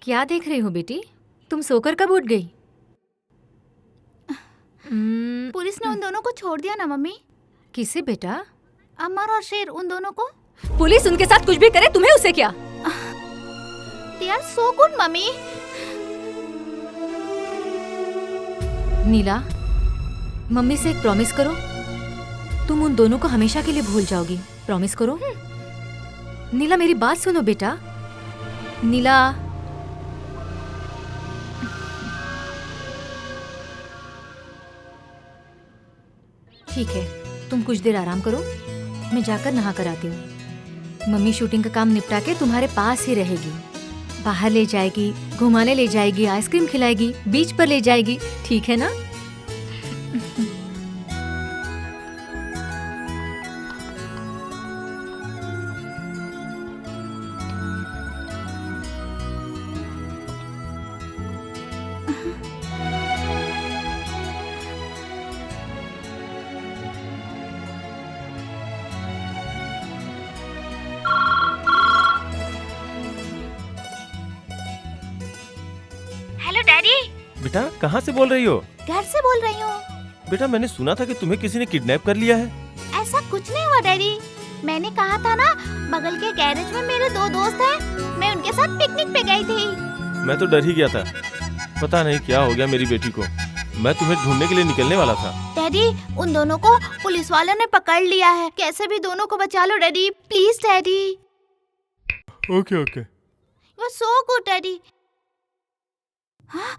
क्या देख रही हो बेटी? तुम सोकर कब उठ गई? पुलिस ने उन दोनों को छोड़ दिया ना मम्मी। किसे बेटा? अमर और शेर, उन दोनों को। पुलिस उनके साथ कुछ भी करे, तुम्हें उससे क्या? They are so good mummy. Neela, mummy से एक प्रॉमिस करो, तुम उन दोनों को हमेशा के लिए भूल जाओगी। प्रॉमिस करो। नीला मेरी बात सुनो बेटा। नीला, ठीक है, तुम कुछ देर आराम करो, मैं जाकर नहा कर आती हूँ। मम्मी शूटिंग का काम निपटा के तुम्हारे पास ही रहेगी। बाहर ले जाएगी, घुमाने ले जाएगी, आइसक्रीम खिलाएगी, बीच पर ले जाएगी, ठीक है ना? Hello daddy. बेटा कहाँ से बोल रही हो? घर से बोल रही हूँ। बेटा मैंने सुना था कि तुम्हें किसी ने किडनैप कर लिया है। ऐसा कुछ नहीं हुआ डैडी। मैंने कहा था ना, बगल के गैरेज में मेरे 2 दोस्त हैं, मैं उनके साथ पिकनिक पे गई थी। मैं तो डर ही गया था, पता नहीं क्या हो गया मेरी बेटी को। मैं तुम्हें ढूंढने के लिए निकलने वाला था। डैडी, उन दोनों को पुलिस वालों ने पकड़ लिया है। कैसे भी दोनों को बचा लो daddy, please daddy. Okay okay. You are so good daddy. हाँ,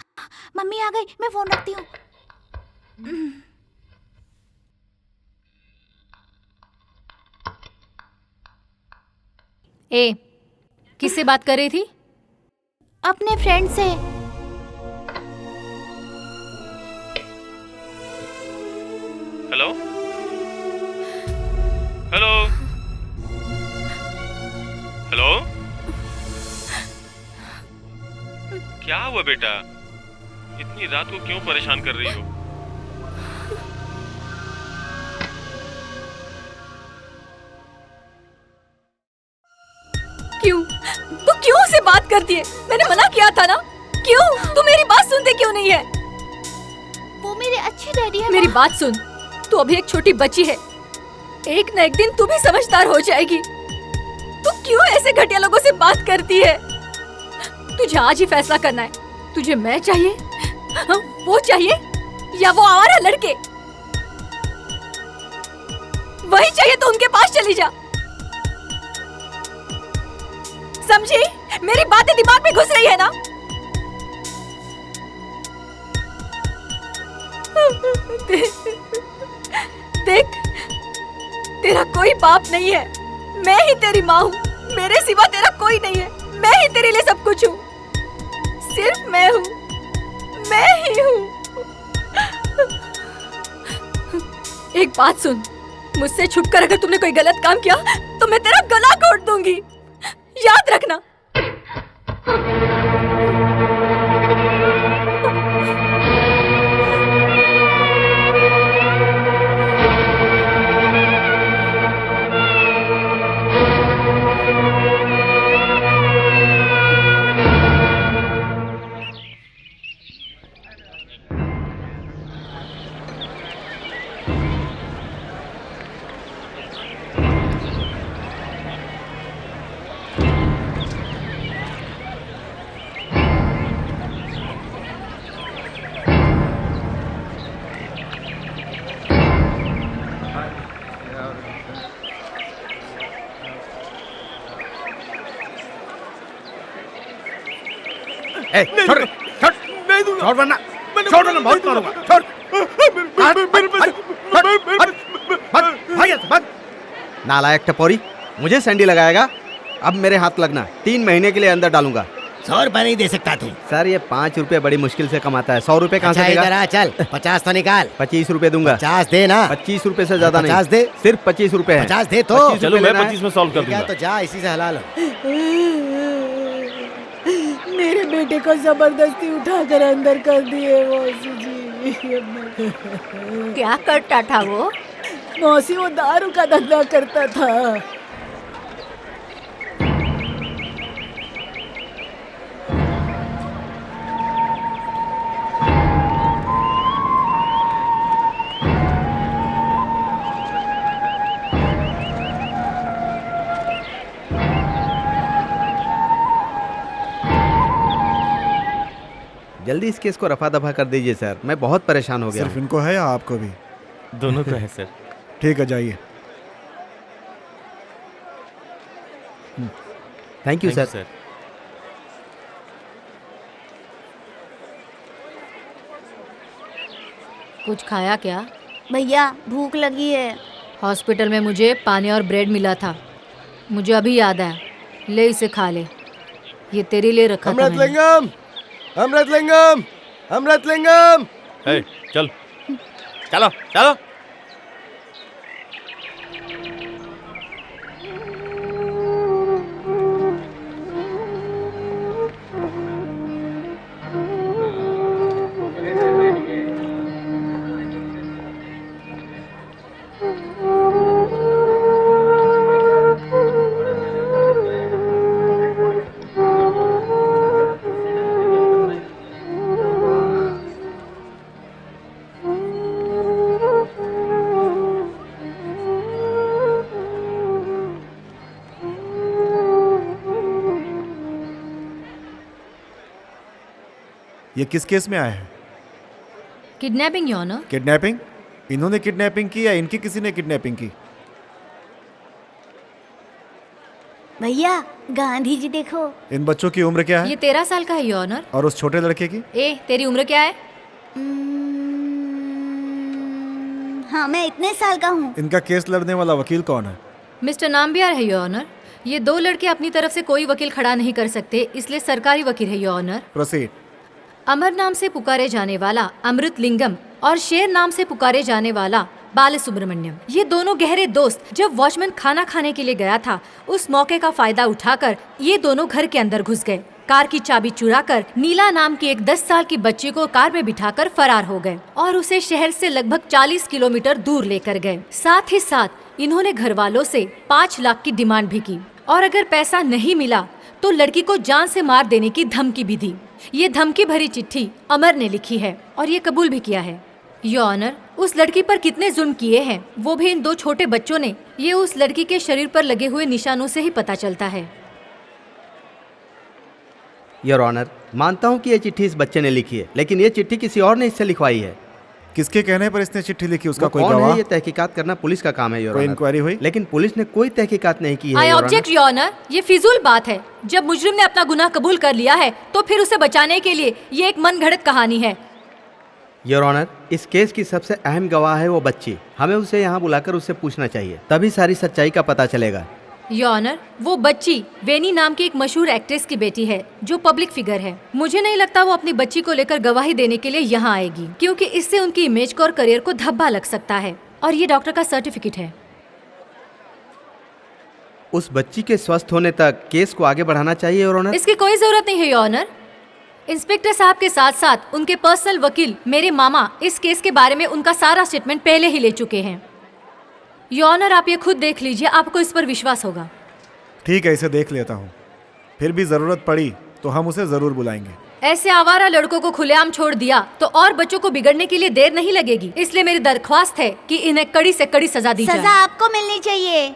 मम्मी आ गई, मैं फोन रखती हूँ। ए, किससे बात कर रही थी? अपने फ्रेंड से। हेलो हेलो हेलो, क्या हुआ बेटा? इतनी रात को क्यों परेशान कर रही हो? क्यों? तू क्यों उसे बात करती है? मैंने मना किया था ना। क्यों? तू मेरी बात सुनते क्यों नहीं है? वो मेरे अच्छे डैडी है। मेरी बात सुन, तू अभी एक छोटी बच्ची है, एक न एक दिन तू भी समझदार हो जाएगी। तू क्यों ऐसे घटिया लोगों से बात करती है? तुझे आज ही फैसला करना है, तुझे मैं चाहिए, वो चाहिए, या वो आवारा लड़के? वही चाहिए तो उनके पास चली जा। समझी? मेरी बातें दिमाग में घुस रही है ना? देख, तेरा कोई बाप नहीं है, मैं ही तेरी माँ हूँ। मेरे सिवा तेरा कोई नहीं है, मैं ही तेरे लिए सब कुछ हूँ। सिर्फ मैं हूँ, मैं ही हूँ। एक बात सुन, मुझसे छुपकर अगर तुमने कोई गलत काम किया तो मैं तेरा गला घोट दूंगी, याद रखना। छोड़ वरना बहुत मारूंगा। छोड़। नालायक टपोरी, मुझे सैंडी लगाएगा? अब मेरे हाथ लगना, 3 महीने के लिए अंदर डालूंगा। 100 रुपए नहीं दे सकता तू? सर ये 5 रुपए बड़ी मुश्किल से कमाता है, 100 रुपए कहाँ से देगा? इधर आ, चल 50 तो निकाल। 25 रुपए दूंगा। 50 दे ना। 25 रुपए से ज्यादा नहीं। 50 दे। सिर्फ 25 रुपए है। 50 दे तो। 25 चलो रुपए मैं लेना है। 25 में सॉल्व कर दूंगा। तो जा, इसी से हला लो। मेरे बेटे को जबरदस्ती उठाकर अंदर कर दिए मौसी जी। क्या करता था वो? मौसी वो दारू का धंधा करता था। जल्दी इस केस को रफा दफा कर दीजिए सर, मैं बहुत परेशान हो गया सिर्फ हूँ। इनको है या आपको भी? दोनों को है सर। ठीक है, जाइए। Thank you sir. कुछ खाया क्या? भैया भूख लगी है। हॉस्पिटल में मुझे पानी और ब्रेड मिला था, मुझे अभी याद आया। ले इसे खा ले, ये तेरे लिए रखा था मैंने। अमृतलिंगम, अमृतलिंगम, अमृतलिंगम। ए, चल चलो चलो। ये किस केस में आए हैं? Kidnapping your honour. किडनैपिंग? इन्होंने किडनैपिंग की या इनकी किसी ने किडनैपिंग की? भैया गांधी जी देखो। इन बच्चों की उम्र क्या है? ये 13 साल का है योर ऑनर। और उस छोटे लड़के की? तेरी उम्र क्या है? हाँ, मैं इतने साल का हूँ। इनका केस लड़ने वाला वकील कौन है? मिस्टर नाम्बियार है योर ऑनर। ये दो लड़के अपनी तरफ से कोई वकील खड़ा नहीं कर सकते, इसलिए सरकारी वकील है योर ऑनर। प्रोसीड। अमर नाम से पुकारे जाने वाला अमृतलिंगम और शेर नाम से पुकारे जाने वाला बालसुब्रमण्यम, ये दोनों गहरे दोस्त। जब वॉचमैन खाना खाने के लिए गया था, उस मौके का फायदा उठाकर ये दोनों घर के अंदर घुस गए। कार की चाबी चुराकर नीला नाम की एक 10 साल की बच्ची को कार में बिठाकर फरार हो गए और उसे शहर से लगभग 40 किलोमीटर दूर लेकर गए। साथ ही साथ इन्होंने घर वालों से 5 लाख की डिमांड भी की और अगर पैसा नहीं मिला तो लड़की को जान से मार देने की धमकी भी दी। ये धमकी भरी चिट्ठी अमर ने लिखी है और ये कबूल भी किया है। योर ऑनर, उस लड़की पर कितने जुल्म किए हैं वो भी इन दो छोटे बच्चों ने, ये उस लड़की के शरीर पर लगे हुए निशानों से ही पता चलता है। योर ऑनर, मानता हूँ कि ये चिट्ठी इस बच्चे ने लिखी है, लेकिन ये चिट्ठी किसी और ने इससे लिखवाई है। किसके कहने पर इसने चिट्ठी लिखी? उसका वो कोई कौन गवाह? है ये तहकीकात करना पुलिस का काम है योर कोई ऑनर। इंक्वायरी हुई? लेकिन पुलिस ने कोई तहकीकात नहीं की है I your object your honour. ये फिजूल बात है। जब मुजरिम ने अपना गुनाह कबूल कर लिया है तो फिर उसे बचाने के लिए ये एक मनगढ़ंत कहानी है। योर ऑनर, इस केस की सबसे अहम गवाह है वो बच्ची। हमें उसे यहाँ बुलाकर उससे पूछना चाहिए, तभी सारी सच्चाई का पता चलेगा। योर ऑनर, वो बच्ची वेनी नाम की एक मशहूर एक्ट्रेस की बेटी है जो पब्लिक फिगर है। मुझे नहीं लगता वो अपनी बच्ची को लेकर गवाही देने के लिए यहाँ आएगी, क्योंकि इससे उनकी इमेज को और करियर को धब्बा लग सकता है। और ये डॉक्टर का सर्टिफिकेट है। उस बच्ची के स्वस्थ होने तक केस को आगे बढ़ाना चाहिए योर ऑनर। इसकी कोई जरूरत नहीं है योर ऑनर। इंस्पेक्टर साहब के साथ साथ उनके पर्सनल वकील मेरे मामा इस केस के बारे में उनका सारा स्टेटमेंट पहले ही ले चुके हैं। योर ऑनर, आप ये खुद देख लीजिए, आपको इस पर विश्वास होगा। ठीक है, इसे देख लेता हूँ। फिर भी जरूरत पड़ी तो हम उसे जरूर बुलाएंगे। ऐसे आवारा लड़कों को खुलेआम छोड़ दिया तो और बच्चों को बिगड़ने के लिए देर नहीं लगेगी। इसलिए मेरी दरख्वास्त है कि इन्हें कड़ी से कड़ी सजा दी जाए। सजा आपको मिलनी चाहिए।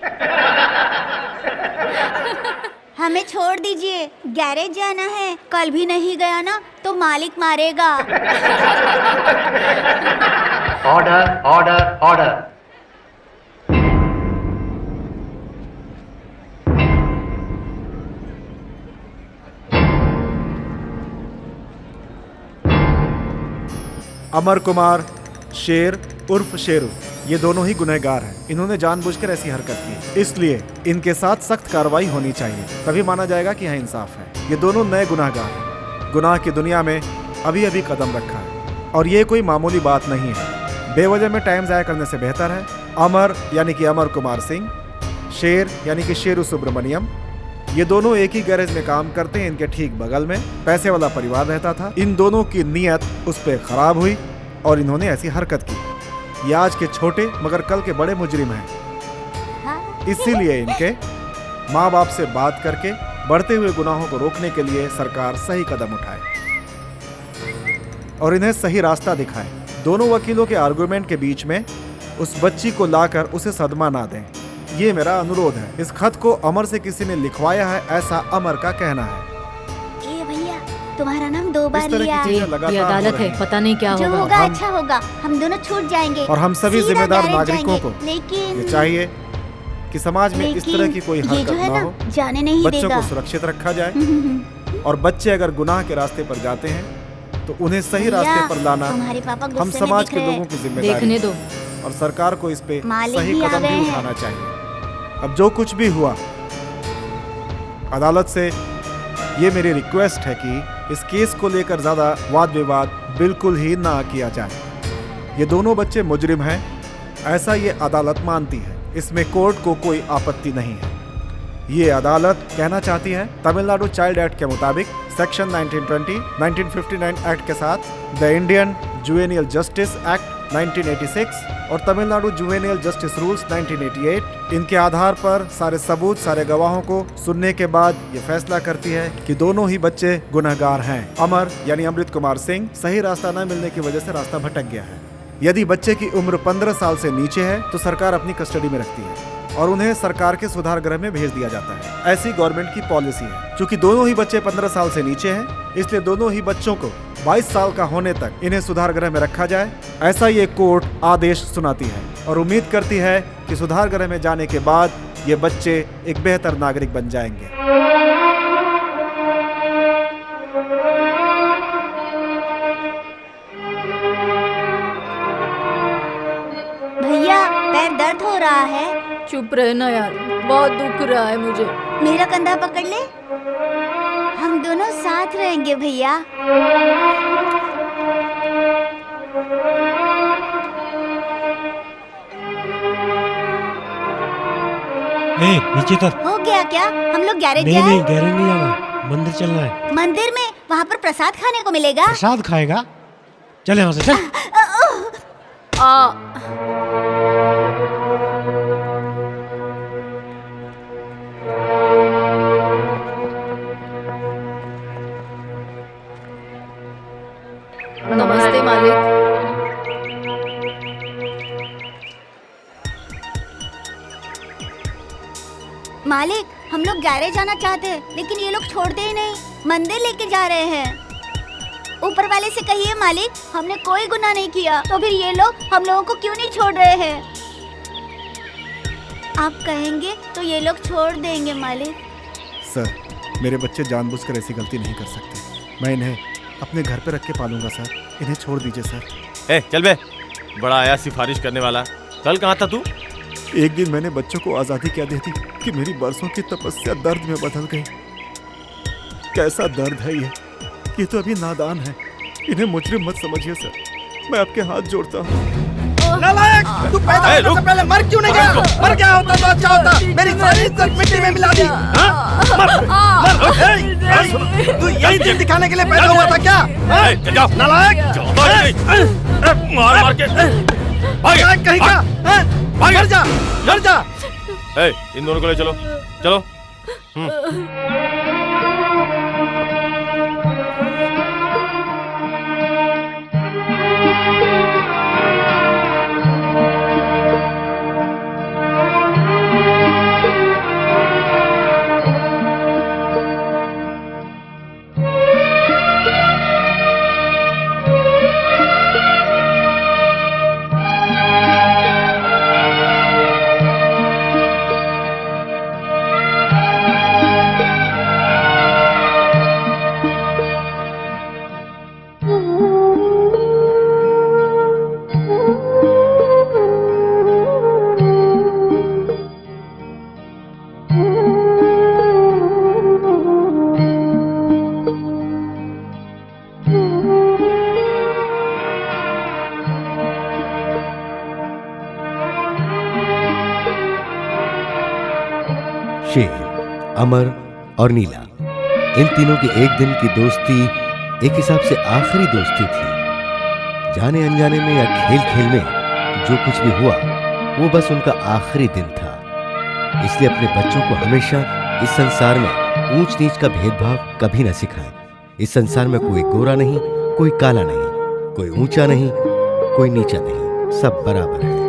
हमें छोड़ दीजिए, गैरेज जाना है। कल भी नहीं गया ना तो मालिक मारेगा। Order order order. Amar Kumar Sher उर्फ शेरू, ये दोनों ही गुनहगार हैं। इन्होंने जानबूझकर ऐसी हरकत की, इसलिए इनके साथ सख्त कार्रवाई होनी चाहिए, तभी माना जाएगा कि यहाँ इंसाफ है। ये दोनों नए गुनहगार हैं, गुनाह की दुनिया में अभी अभी कदम रखा है और ये कोई मामूली बात नहीं है। बेवजह में टाइम ज़ाया करने से बेहतर है। अमर यानी कि अमर कुमार सिंह, शेर यानी कि शेरू सुब्रमण्यम, ये दोनों एक ही गैरेज में काम करते हैं। इनके ठीक बगल में पैसे वाला परिवार रहता था। इन दोनों की नीयत उस पर खराब हुई और इन्होंने ऐसी हरकत की। ये आज के छोटे मगर कल के बड़े मुजरिम हैं। इसीलिए इनके माँ बाप से बात करके बढ़ते हुए गुनाहों को रोकने के लिए सरकार सही कदम उठाए और इन्हें सही रास्ता दिखाए। दोनों वकीलों के आर्गुमेंट के बीच में उस बच्ची को लाकर उसे सदमा ना दें, ये मेरा अनुरोध है। इस खत को अमर से किसी ने लिखवाया है, ऐसा अमर का कहना है। ए भैया, तुम्हारा नाम 2 बार इस तरह की लिया। चीजें लगातार ये अदालत हो रही है, हैं। पता नहीं क्या जो होगा। होगा हम- अच्छा होगा, हम दोनों छूट जाएंगे और हम सभी सीधा जिम्मेदार गैरेज नागरिकों जाएंगे। को लेकिन ये चाहिए कि समाज में इस तरह की कोई ये हरकत जो है ना ना हो, जाने नहीं बच्चों देगा। को सुरक्षित रखा जाए और बच्चे अगर गुनाह के रास्ते पर जाते हैं तो उन्हें सही रास्ते भैया, पर लाना तुम्हारे पापा हम गुस्से में समाज दिख के रहे लोगों हैं। की जिम्मेदारी देखने है। दो। और सरकार को इस पे मालिक सही भी आ कदम गए भी हैं। उठाना चाहिए। अब जो कुछ भी हुआ, अदालत से ये मेरी रिक्वेस्ट है कि इस केस को लेकर ज्यादा वाद विवाद बिल्कुल ही ना किया जाए। ये दोनों बच्चे मुजरिम हैं, ऐसा ये अदालत मानती है। इसमें कोर्ट को कोई आपत्ति नहीं है। ये अदालत कहना चाहती है तमिलनाडु चाइल्ड एक्ट के मुताबिक सेक्शन 1920, 1959 एक्ट के साथ द इंडियन जुवेनियल जस्टिस एक्ट 1986 और तमिलनाडु जुवेनियल जस्टिस रूल्स 1988, इनके आधार पर सारे सबूत, सारे गवाहों को सुनने के बाद ये फैसला करती है कि दोनों ही बच्चे गुनहगार हैं। अमर यानी अमृत कुमार सिंह सही रास्ता न मिलने की वजह से रास्ता भटक गया है। यदि बच्चे की उम्र 15 साल से नीचे है तो सरकार अपनी कस्टडी में रखती है और उन्हें सरकार के सुधार गृह में भेज दिया जाता है। ऐसी गवर्नमेंट की पॉलिसी है। क्योंकि दोनों ही बच्चे 15 साल से नीचे हैं, इसलिए दोनों ही बच्चों को 22 साल का होने तक इन्हें सुधार गृह में रखा जाए, ऐसा ये कोर्ट आदेश सुनाती है और उम्मीद करती है कि सुधार गृह में जाने के बाद ये बच्चे एक बेहतर नागरिक बन जाएंगे। भैया पैर दर्द हो रहा है। चुप रहना यार, बहुत दुख रहा है मुझे। मेरा कंधा पकड़ ले, हम दोनों साथ रहेंगे भैया। नीचे उतर। हो गया क्या? हम लोग गैरेज नहीं जाए? नहीं, गैरेज नहीं जाना, मंदिर चलना है। मंदिर में वहाँ पर प्रसाद खाने को मिलेगा। प्रसाद खाएगा? चल यहाँ से चल। नमस्ते मालिक। मालिक, हम लोग गैरेज जाना चाहते हैं लेकिन ये लोग छोड़ते ही नहीं, मंदिर लेके जा रहे हैं। ऊपर वाले से कहिए मालिक, हमने कोई गुनाह नहीं किया, तो फिर ये लोग हम लोगों को क्यों नहीं छोड़ रहे हैं? आप कहेंगे तो ये लोग छोड़ देंगे मालिक। सर, मेरे बच्चे जानबूझकर ऐसी गलती नहीं कर सकते। मैं इन्हें अपने घर पे रख के पालूंगा सर। इन्हें छोड़ दीजिए सर। चल बे, बड़ा आया सिफारिश करने वाला। कल कहाँ था तू? एक दिन मैंने बच्चों को आज़ादी क्या दी थी कि मेरी बरसों की तपस्या दर्द में बदल गई। कैसा दर्द है ये तो अभी नादान है। इन्हें मुजरिम मत समझिए सर, मैं आपके हाथ जोड़ता हूँ। नालायक, तू पैदा होने से पहले मर क्यों नहीं गया? मर गया होता तो अच्छा होता। मेरी सारी इज्जत मिट्टी में मिला दी। हाँ? मर। तू यही दिन दिखाने के लिए पैदा हुआ था क्या? नालायक, मार मार के नालायक कहीं का? मर जा, मर जा। इन दोनों को ले चलो, चलो। शेर, अमर और नीला, इन तीनों की एक दिन की दोस्ती एक हिसाब से आखिरी दोस्ती थी। जाने अनजाने में या खेल खेल में जो कुछ भी हुआ वो बस उनका आखिरी दिन था। इसलिए अपने बच्चों को हमेशा इस संसार में ऊंच नीच का भेदभाव कभी न सिखाएं। इस संसार में कोई गोरा नहीं, कोई काला नहीं, कोई ऊंचा नहीं, कोई नीचा नहीं, सब बराबर है।